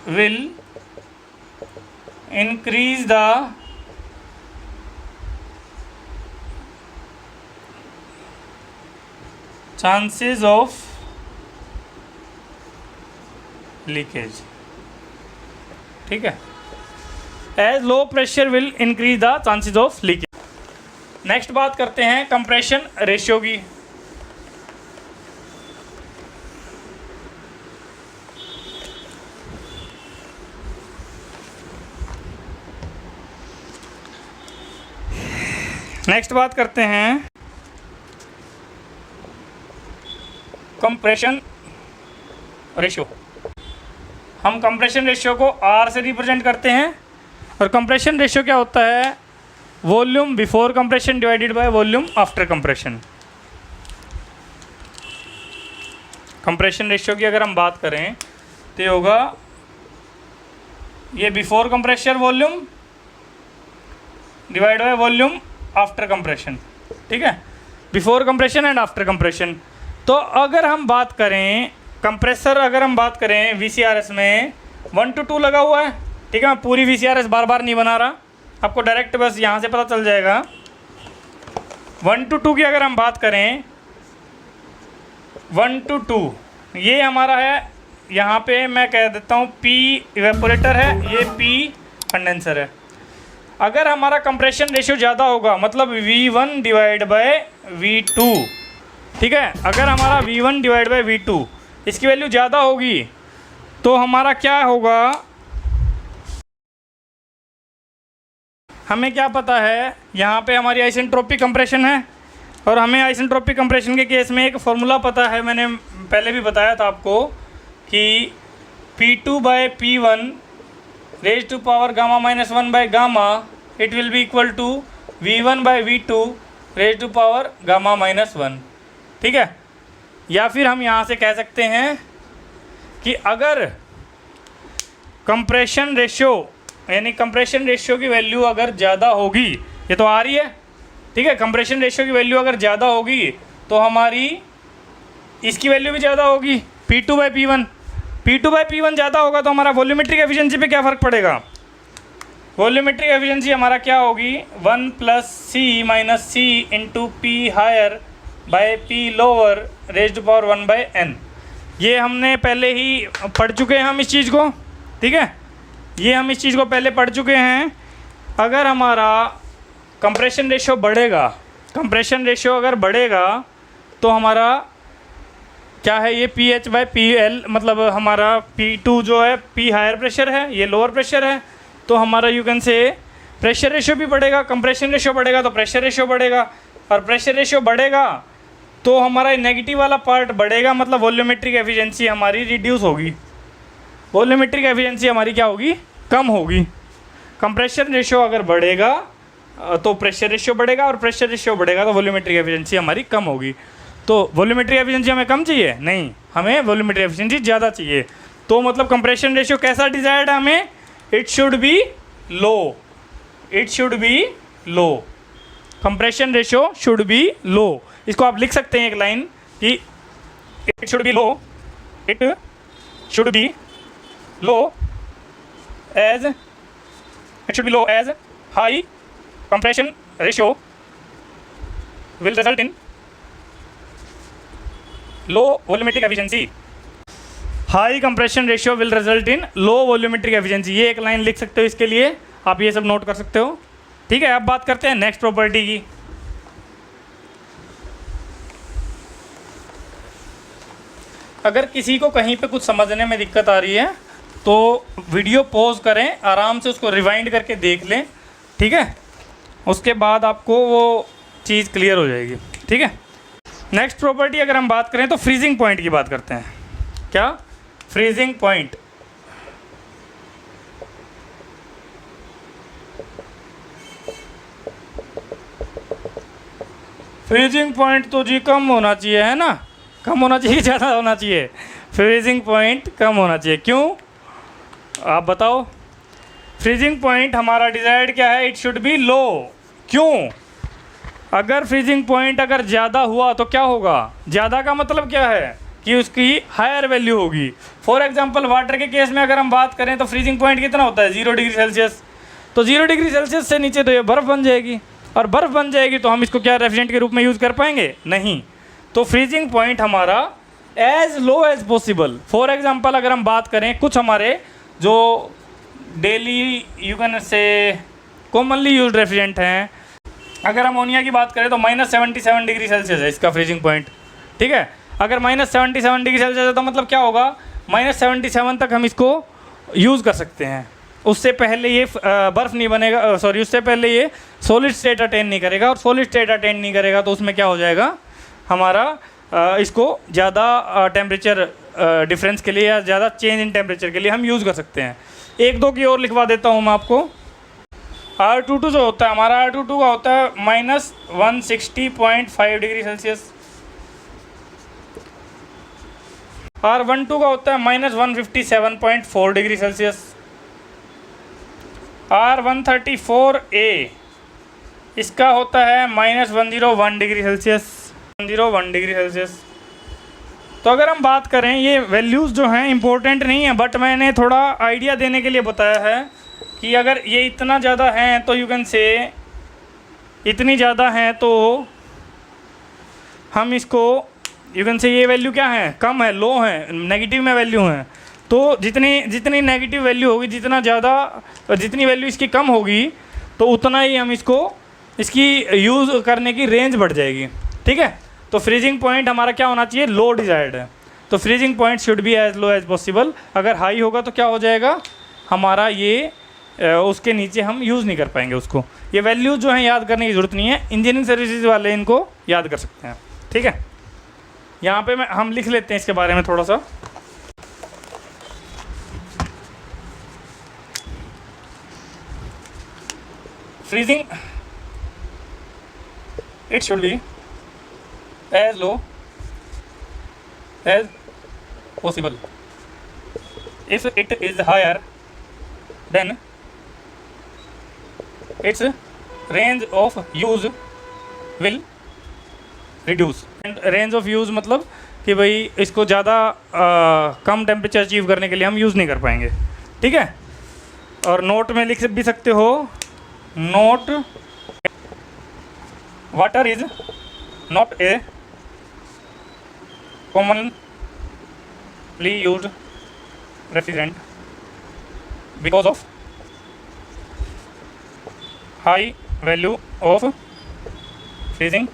will increase the chances of leakage, ठीक है। as low pressure will increase the chances of leakage। Next बात करते हैं कंप्रेशन रेशियो की। नेक्स्ट बात करते हैं कंप्रेशन रेशियो। हम कंप्रेशन रेशियो को R से रिप्रेजेंट करते हैं, और कंप्रेशन रेशियो क्या होता है, volume before compression divided by volume after compression. Compression ratio की अगर हम बात करें तो होगा ये before compression volume divide by volume after compression, ठीक है, before compression and after compression. तो अगर हम बात करें कंप्रेसर, अगर हम बात करें VCRS में 1 to 2 लगा हुआ है, ठीक है। मैं पूरी VCRS बार बार नहीं बना रहा, आपको डायरेक्ट बस यहाँ से पता चल जाएगा। 1 to 2 की अगर हम बात करें, 1 to 2 ये हमारा है, यहाँ पे मैं कह देता हूँ P इवेपोरेटर है, ये P कंडेंसर है। अगर हमारा कंप्रेशन रेशियो ज़्यादा होगा, मतलब V1 डिवाइड बाय V2, ठीक है, अगर हमारा V1 डिवाइड बाय V2 इसकी वैल्यू ज़्यादा होगी तो हमारा क्या होगा, हमें क्या पता है, यहाँ पे हमारी आइसेंट्रोपिक कंप्रेशन है, और हमें आइसेंट्रोपिक कंप्रेशन के केस में एक फॉर्मूला पता है, मैंने पहले भी बताया था आपको कि P2 by P1 raise to power gamma minus 1 by gamma, it will be equal to V1 by V2 raise to power gamma minus 1। ठीक है, या फिर हम यहाँ से कह सकते हैं कि अगर कंप्रेशन रेशियो यानी कंप्रेशन रेशियो की वैल्यू अगर ज़्यादा होगी, ये तो आ रही है, ठीक है, कंप्रेशन रेशियो की वैल्यू अगर ज़्यादा होगी तो हमारी इसकी वैल्यू भी ज़्यादा होगी, P2 by P1। P2 by P1 ज़्यादा होगा तो हमारा वॉल्यूमेट्रिक एफिशिएंसी पे क्या फ़र्क पड़ेगा? वॉल्यूमेट्रिक एफिशिएंसी हमारा क्या होगी? 1 plus C minus C into P higher by P lower raise to power 1 by n। ये हमने पहले ही पढ़ चुके हैं हम इस चीज़ को, ठीक है, ये हम इस चीज़ को पहले पढ़ चुके हैं। अगर हमारा कंप्रेशन रेशियो बढ़ेगा, कंप्रेशन रेशियो अगर बढ़ेगा तो हमारा क्या है, ये P H by P L, मतलब हमारा P2 जो है P हायर प्रेशर है, ये लोअर प्रेशर है, तो हमारा यू कैन से प्रेशर रेशियो भी बढ़ेगा, कंप्रेशन रेशियो बढ़ेगा तो प्रेशर रेशियो बढ़ेगा, और प्रेशर रेशियो बढ़ेगा तो हमारा नेगेटिव वाला पार्ट बढ़ेगा, मतलब वॉल्यूमेट्रिक एफिशिएंसी हमारी रिड्यूस होगी, वॉल्यूमेट्रिक एफिशिएंसी हमारी क्या होगी? कम होगी। कंप्रेशन रेशियो अगर बढ़ेगा तो प्रेशर रेशियो बढ़ेगा, और प्रेशर रेशियो बढ़ेगा तो वॉल्यूमेट्रिक एफिशिएंसी हमारी कम होगी। तो वॉल्यूमेट्रिक एफिशिएंसी हमें कम चाहिए? नहीं, हमें वॉल्यूमेट्रिक एफिशिएंसी ज़्यादा चाहिए। तो मतलब कंप्रेशन रेशियो कैसा डिजायर्ड है हमें? It should be low, it should be low, compression ratio should be low. इसको आप लिख सकते हैं एक लाइन कि it should be low, it should be low as, it should be low as high compression ratio will result in low volumetric efficiency, high compression ratio will result in low volumetric efficiency। ये एक line लिख सकते हो, इसके लिए आप ये सब नोट कर सकते हो, ठीक है। अब बात करते हैं नेक्स्ट प्रॉपर्टी की। अगर किसी को कहीं पे कुछ समझने में दिक्कत आ रही है तो वीडियो पॉज करें, आराम से उसको रिवाइंड करके देख लें, ठीक है, उसके बाद आपको वो चीज़ क्लियर हो जाएगी, ठीक है। नेक्स्ट प्रॉपर्टी अगर हम बात करें तो फ्रीजिंग पॉइंट की बात करते हैं। क्या? Freezing point. फ्रीजिंग पॉइंट तो जी कम होना चाहिए, है ना, कम होना चाहिए, ज़्यादा होना चाहिए? फ्रीजिंग पॉइंट कम होना चाहिए, क्यों आप बताओ? फ्रीजिंग पॉइंट हमारा डिजायर्ड क्या है? इट शुड बी लो। क्यों? अगर फ्रीजिंग पॉइंट अगर ज़्यादा हुआ तो क्या होगा? ज़्यादा का मतलब क्या है कि उसकी हायर वैल्यू होगी। फॉर एग्जांपल वाटर के केस में अगर हम बात करें तो फ्रीजिंग पॉइंट कितना होता है? 0 डिग्री सेल्सियस। तो 0 डिग्री सेल्सियस से नीचे तो ये बर्फ़ बन जाएगी, और बर्फ़ बन जाएगी तो हम इसको क्या रेफ्रिजरेंट के रूप में यूज़ कर पाएंगे? नहीं। तो फ्रीजिंग पॉइंट हमारा as low as possible. For example अगर हम बात करें कुछ हमारे जो daily you can say commonly used refrigerant हैं, अगर अमोनिया की बात करें तो -77 डिग्री सेल्सियस है इसका फ्रीजिंग पॉइंट, ठीक है। अगर -77 डिग्री सेल्सियस है तो मतलब क्या होगा? -77 तक हम इसको यूज़ कर सकते हैं, उससे पहले ये बर्फ़ नहीं बनेगा, सॉरी, उससे पहले ये सॉलिड स्टेट अटेन नहीं करेगा, और सॉलिड स्टेट अटेन नहीं करेगा तो उसमें क्या हो जाएगा हमारा, इसको ज़्यादा टेम्परेचर डिफरेंस के लिए या ज़्यादा चेंज इन टेम्परेचर के लिए हम यूज़ कर सकते हैं। एक दो की और लिखवा देता हूँ मैं आपको। R22 जो होता है हमारा, R22 का होता है -160.5 डिग्री सेल्सियस। R12 का होता है -157.4 डिग्री सेल्सियस। R134A इसका होता है -101 डिग्री सेल्सियस, 101 डिग्री सेल्सियस। तो अगर हम बात करें, ये वैल्यूज़ जो हैं इम्पोर्टेंट नहीं है, बट मैंने थोड़ा आइडिया देने के लिए बताया है कि अगर ये इतना ज़्यादा हैं तो यू कैन से, इतनी ज़्यादा हैं तो हम इसको यू कैन से, ये वैल्यू क्या है? कम है, लो है, नेगेटिव में वैल्यू है। तो जितनी नेगेटिव वैल्यू होगी, जितना ज़्यादा, जितनी वैल्यू इसकी कम होगी तो उतना ही हम इसकी यूज़ करने की रेंज बढ़ जाएगी, ठीक है। तो फ्रीजिंग पॉइंट हमारा क्या होना चाहिए? लो डिजायर्ड है। तो freezing point should be as low as possible. अगर हाई होगा तो क्या हो जाएगा हमारा, ये उसके नीचे हम यूज़ नहीं कर पाएंगे उसको। ये वैल्यूज जो हैं याद करने की ज़रूरत नहीं है, इंजीनियरिंग सर्विसेज वाले इनको याद कर सकते हैं, ठीक है। यहाँ पे हम लिख लेते हैं इसके बारे में थोड़ा सा। freezing, it should be as low as possible. If it is higher, then its range of use will reduce. Range of use मतलब कि भाई इसको ज़्यादा कम टेम्परेचर अचीव करने के लिए हम यूज़ नहीं कर पाएंगे, ठीक है। और नोट में लिख भी सकते हो, note water is not a commonly used refrigerant because of high value of freezing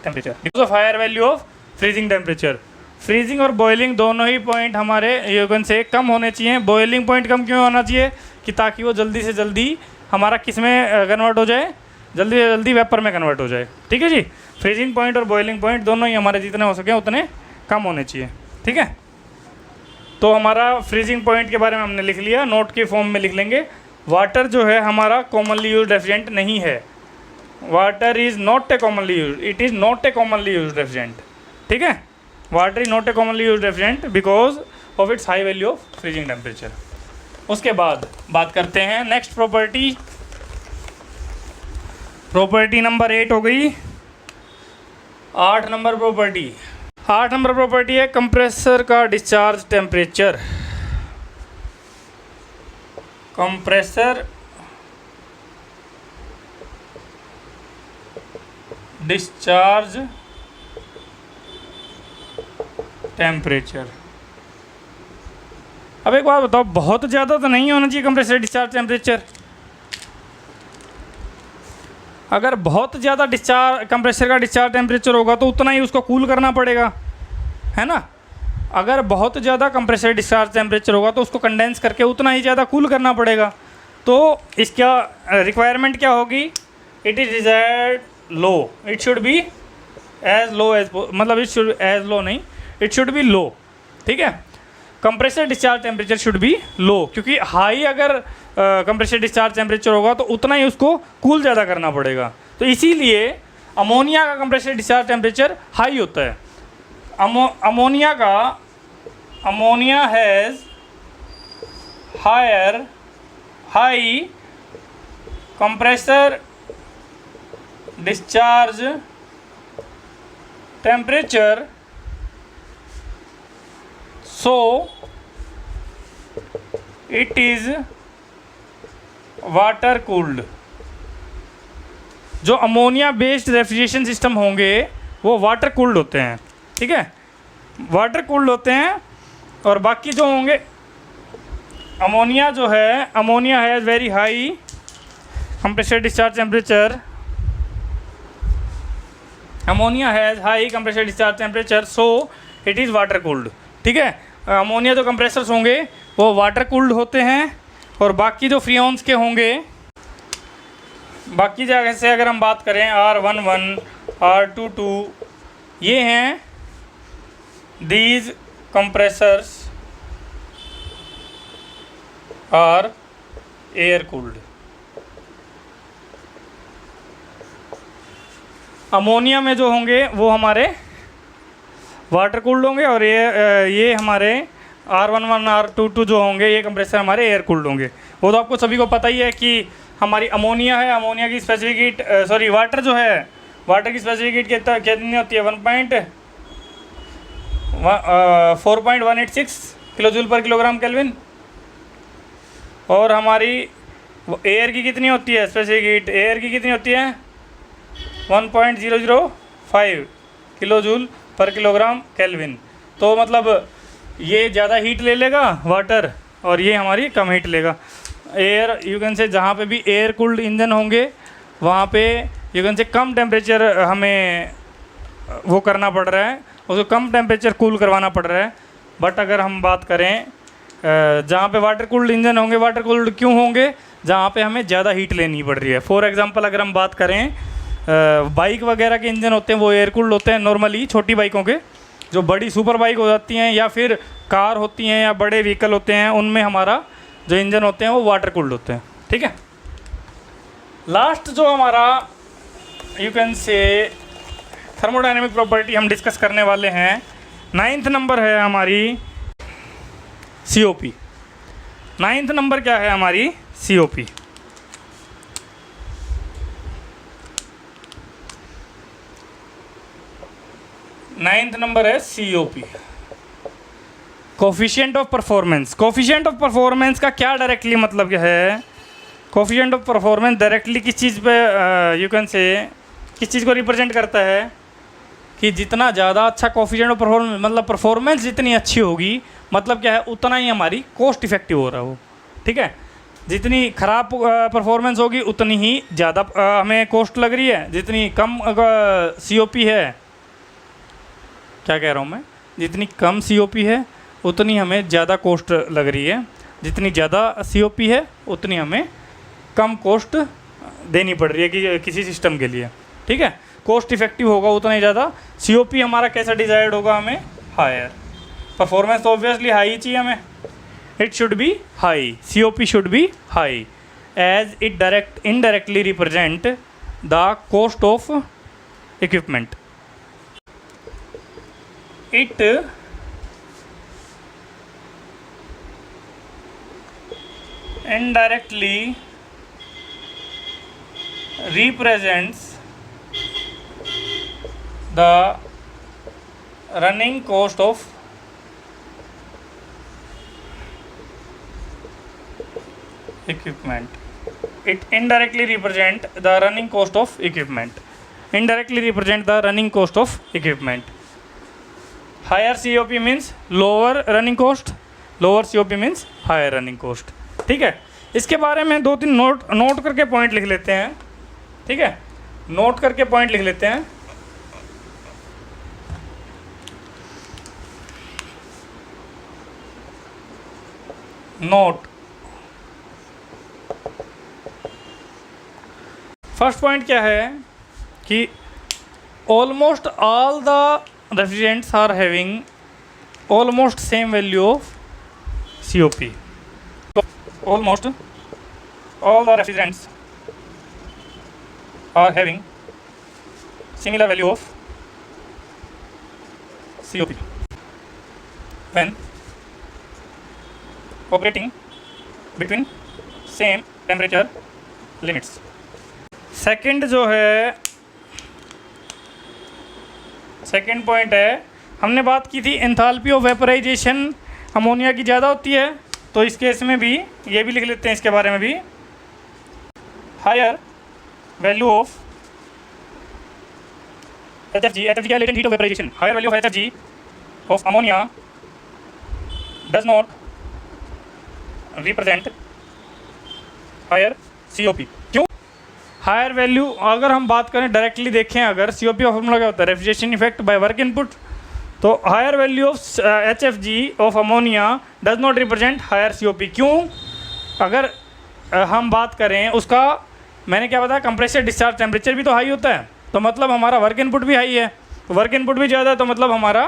temperature, because of higher value of freezing temperature. Freezing और बॉइलिंग दोनों ही पॉइंट हमारे योगन से कम होने चाहिए। बॉइलिंग पॉइंट कम क्यों होना चाहिए कि ताकि वो जल्दी से जल्दी हमारा किस में कन्वर्ट हो जाए, जल्दी से जल्दी वेपर में कन्वर्ट हो जाए, ठीक है जी। फ्रीजिंग पॉइंट और बॉइलिंग पॉइंट दोनों ही हमारे जितने हो सके उतने कम होने चाहिए, ठीक है। तो हमारा फ्रीजिंग पॉइंट के बारे में हमने लिख लिया, नोट के फॉर्म में लिख लेंगे। वाटर जो है हमारा कॉमनली यूज रेफ्रिजरेंट नहीं है। Water is not a commonly use, it is not a commonly use refrigerant, ठीक है। Water is not a commonly use refrigerant because of its high value of freezing temperature. उसके बाद बात करते हैं next property, property number 8 हो गई। 8 number property, 8 number property है कंप्रेसर का discharge temperature. Compressor discharge temperature. अब एक बात बताओ, बहुत ज़्यादा तो नहीं होना चाहिए कंप्रेसर डिस्चार्ज टेम्परेचर। अगर बहुत ज़्यादा कंप्रेसर का डिस्चार्ज टेम्परेचर होगा तो उतना ही उसको कूल करना पड़ेगा, है ना। अगर बहुत ज़्यादा कंप्रेसर डिस्चार्ज टेम्परेचर होगा तो उसको कंडेंस करके उतना ही ज़्यादा कूल करना पड़ेगा। तो इसका रिक्वायरमेंट क्या होगी, it is desired low, it should be as low as, मतलब इट शुड एज लो नहीं, इट शुड बी लो, ठीक है। Compressor discharge temperature should be low, क्योंकि हाई अगर कंप्रेसर डिस्चार्ज टेम्परेचर होगा तो उतना ही उसको कूल ज़्यादा करना पड़ेगा। तो इसीलिए अमोनिया का कंप्रेसर डिस्चार्ज टेम्परेचर हाई होता है। Ammonia has high compressor discharge temperature, so it is water cooled। जो अमोनिया बेस्ड रेफ्रिजरेशन सिस्टम होंगे वो वाटर कूल्ड होते हैं, ठीक है, वाटर कूल्ड होते हैं। और बाकी जो होंगे, अमोनिया जो है, ammonia has very high compressor discharge temperature, ammonia has high compressor discharge temperature, so it is water cooled, ठीक है। अमोनिया जो कंप्रेसर्स होंगे वो वाटर कूल्ड होते हैं। और बाकी जो फ्रीऑन्स के होंगे, बाकी जगह से अगर हम बात करें R11, R22, ये हैं these compressors are air cooled. Ammonia में जो होंगे वो हमारे वाटर कूल्ड होंगे, और ये हमारे R11, R22 जो होंगे ये कंप्रेसर हमारे एयर कूल्ड होंगे। वो तो आपको सभी को पता ही है कि हमारी अमोनिया है, अमोनिया की स्पेसिफिक हीट, सॉरी वाटर जो है, वाटर की स्पेसिफिक हीट कितनी होती है, 4.186 किलो जूल पर किलोग्राम केल्विन। और हमारी एयर की कितनी होती है स्पेसिफिक हीट, एयर की कितनी होती है 1.005 किलो जूल पर किलोग्राम केल्विन। तो मतलब ये ज़्यादा हीट ले लेगा वाटर, और ये हमारी कम हीट लेगा। एयर यू कैन से, जहाँ पे भी एयर कूल्ड इंजन होंगे वहाँ पे यू कैन से कम टेम्परेचर हमें वो करना पड़ रहा है, उसको कम टेम्परेचर कूल करवाना पड़ रहा है। बट अगर हम बात करें जहाँ पे वाटर कूल्ड इंजन होंगे, वाटर कूल्ड क्यों होंगे, जहाँ पे हमें ज़्यादा हीट लेनी पड़ रही है। फॉर एग्ज़ाम्पल अगर हम बात करें बाइक वगैरह के इंजन होते हैं वो एयर कूल्ड होते हैं नॉर्मली, छोटी बाइकों के। जो बड़ी सुपर बाइक हो जाती हैं या फिर कार होती हैं या बड़े व्हीकल होते हैं, उनमें हमारा जो इंजन होते हैं वो वाटर कूल्ड होते हैं, ठीक है। लास्ट जो हमारा यू कैन से थर्मोडायनेमिक प्रॉपर्टी हम डिस्कस करने वाले हैं, 9th नंबर है हमारी COP। 9th नंबर क्या है हमारी COP। नाइन्थ नंबर है COP, coefficient of performance. Coefficient of performance का क्या डायरेक्टली मतलब क्या है? कोफिशिएंट ऑफ परफॉर्मेंस डायरेक्टली किस चीज़ पे यू कैन से किस चीज़ को रिप्रेजेंट करता है कि जितना ज़्यादा अच्छा कोफिशिएंट ऑफ परफॉर्मेंस, मतलब परफॉर्मेंस जितनी अच्छी होगी, मतलब क्या है, उतना ही हमारी कॉस्ट इफेक्टिव हो रहा हो। ठीक है, जितनी ख़राब परफॉर्मेंस होगी उतनी ही ज़्यादा हमें कॉस्ट लग रही है। जितनी कम COP है, क्या कह रहा हूँ मैं, जितनी कम COP है उतनी हमें ज़्यादा कॉस्ट लग रही है। जितनी ज़्यादा COP है उतनी हमें कम कॉस्ट देनी पड़ रही है कि किसी सिस्टम के लिए। ठीक है, कॉस्ट इफेक्टिव होगा उतना ही ज़्यादा। COP हमारा कैसा डिज़ायर्ड होगा? हमें हायर। परफॉर्मेंस तो ऑब्वियसली हाई ही चाहिए हमें, it should be high, COP should be high as it indirectly represent the cost of equipment. It indirectly represents the running cost of equipment. It indirectly represent the running cost of equipment. Indirectly represent the running cost of equipment. Higher COP means lower running cost, lower COP means higher running cost. ठीक है, इसके बारे में 2-3 note करके point लिख लेते हैं। ठीक है, नोट करके पॉइंट लिख लेते हैं। नोट, फर्स्ट पॉइंट क्या है कि almost all the refrigerants are having almost same value of COP. So almost all the refrigerants are having similar value of COP when operating between same temperature limits. Second जो है, second point है, हमने बात की थी enthalpy of vaporisation ammonia की ज़्यादा होती है, तो इस केस में भी ये भी लिख लेते हैं, इसके बारे में भी higher value of HFG। HFG क्या? Latent heat of vaporization. Higher value of HFG of ammonia does not represent higher COP। क्यों? हायर वैल्यू, अगर हम बात करें डायरेक्टली देखें, अगर COP का फॉर्मूला क्या होता है? Refrigeration effect by work input. तो higher value of HFG of ammonia does not represent higher COP। क्यों? अगर हम बात करें उसका, मैंने क्या बताया, कंप्रेसर डिस्चार्ज टेम्परेचर भी तो हाई होता है, तो मतलब हमारा वर्क इनपुट भी हाई है। वर्क इनपुट भी ज़्यादा है तो मतलब हमारा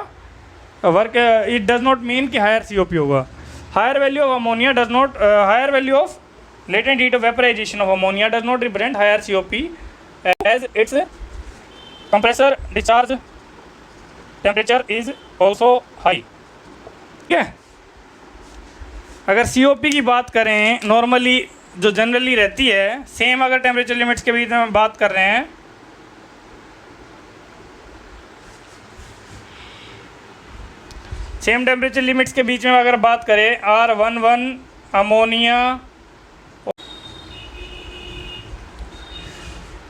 work, it does not mean कि हायर COP होगा। Higher value of ammonia does not, higher value of latent heat of vaporization of ammonia does not represent higher COP as its compressor discharge temperature is also high। ठीक है, अगर COP की बात करें normally जो generally रहती है, same अगर टेम्परेचर लिमिट्स के बीच में बात कर रहे हैं, सेम टेम्परेचर लिमिट्स के बीच में अगर बात करें, R11 अमोनिया,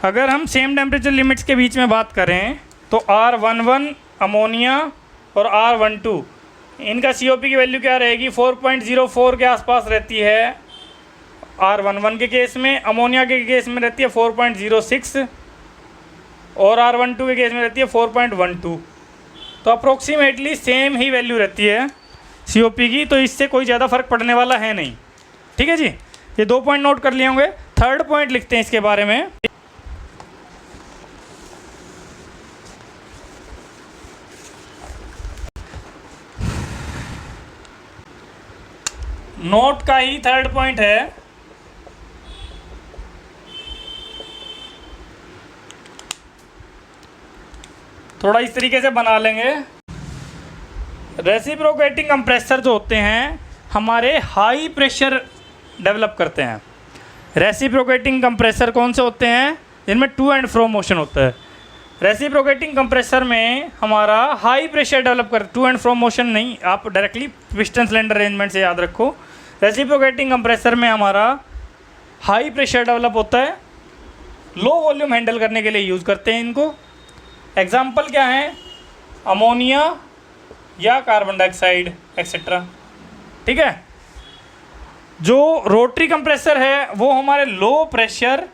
अगर हम सेम टेम्परेचर लिमिट्स के बीच में बात करें तो R11 अमोनिया और R12, इनका COP की वैल्यू क्या रहेगी? 4.04 के आसपास रहती है R11 के केस में, अमोनिया के केस में रहती है 4.06 और R12 के केस में रहती है 4.12। तो अप्रोक्सीमेटली सेम ही वैल्यू रहती है COP की, तो इससे कोई ज़्यादा फर्क पड़ने वाला है नहीं। ठीक है जी, ये 2 पॉइंट नोट कर लिए होंगे। थर्ड पॉइंट लिखते हैं इसके बारे में। नोट का ही थर्ड पॉइंट है थोड़ा इस तरीके से बना लेंगे। रेसिप्रोकेटिंग कंप्रेसर जो होते हैं हमारे हाई प्रेशर डेवलप करते हैं। रेसिप्रोकेटिंग कंप्रेसर कौन से होते हैं? जिनमें टू एंड फ्रो मोशन होता है। रेसिप्रोकेटिंग कंप्रेसर में हमारा हाई प्रेशर डेवलप कर, टू एंड फ्रो मोशन नहीं, आप डायरेक्टली पिस्टन सिलेंडर अरेंजमेंट से याद रखो। रेसिप्रोकेटिंग कंप्रेसर में हमारा हाई प्रेशर डेवलप होता है, लो वॉल्यूम हैंडल करने के लिए यूज़ करते हैं इनको। एग्जाम्पल क्या है? अमोनिया या कार्बन डाइऑक्साइड एक्सेट्रा। ठीक है। जो रोटरी कंप्रेसर है वो हमारे लो प्रेशर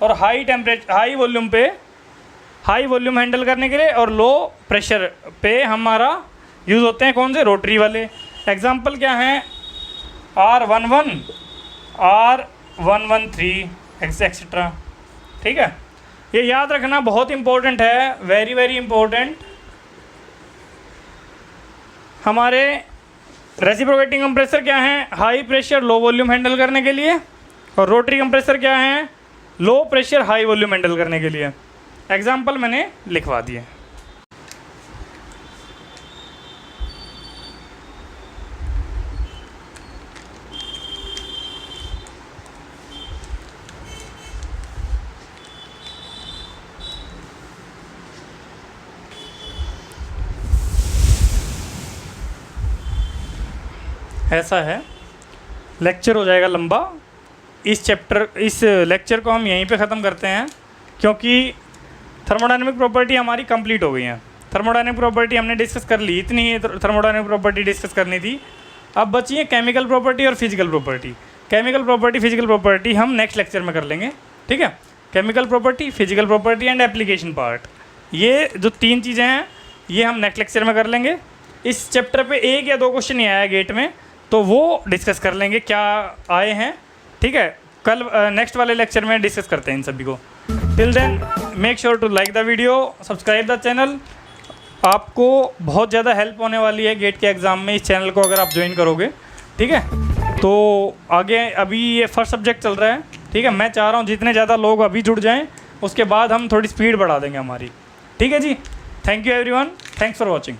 और हाई टेम्परेचर, हाई वॉल्यूम पे, हाई वॉल्यूम हैंडल करने के लिए और लो प्रेशर पे हमारा यूज़ होते हैं। कौन से? रोटरी वाले। एग्जाम्पल क्या हैं? R11, R113 etcetera. ठीक है, ये याद रखना बहुत इंपॉर्टेंट है, वेरी वेरी इंपॉर्टेंट। हमारे रेसिप्रोकेटिंग कंप्रेसर क्या है? High pressure low volume handle करने के लिए, और रोटरी कंप्रेसर क्या है? Low pressure high volume handle करने के लिए। एग्जाम्पल मैंने लिखवा दिए। ऐसा है, लेक्चर हो जाएगा लंबा। इस लेक्चर को हम यहीं पे ख़त्म करते हैं, क्योंकि थर्मोडायनेमिक प्रॉपर्टी हमारी कंप्लीट हो गई है। थर्मोडायनेमिक प्रॉपर्टी हमने डिस्कस कर ली, इतनी ही थर्मोडायनेमिक प्रॉपर्टी डिस्कस करनी थी। अब बची है केमिकल प्रॉपर्टी और physical property. Chemical property physical property हम नेक्स्ट लेक्चर में कर लेंगे। ठीक है, chemical property, physical property and application part, ये जो 3 चीज़ें हैं ये हम नेक्स्ट लेक्चर में कर लेंगे। इस चैप्टर पे 1 या 2 क्वेश्चन ही आया गेट में, तो वो डिस्कस कर लेंगे क्या आए हैं। ठीक है, कल नेक्स्ट वाले लेक्चर में डिस्कस करते हैं इन सभी को। Till then make sure to like the video, subscribe the channel. आपको बहुत ज़्यादा हेल्प होने वाली है गेट के एग्ज़ाम में इस चैनल को अगर आप ज्वाइन करोगे। ठीक है, तो आगे अभी ये फर्स्ट सब्जेक्ट चल रहा है। ठीक है, मैं चाह रहा हूँ जितने ज़्यादा लोग अभी जुड़ जाएँ, उसके बाद हम थोड़ी स्पीड बढ़ा देंगे हमारी। ठीक है जी, thank you everyone, thanks for watching.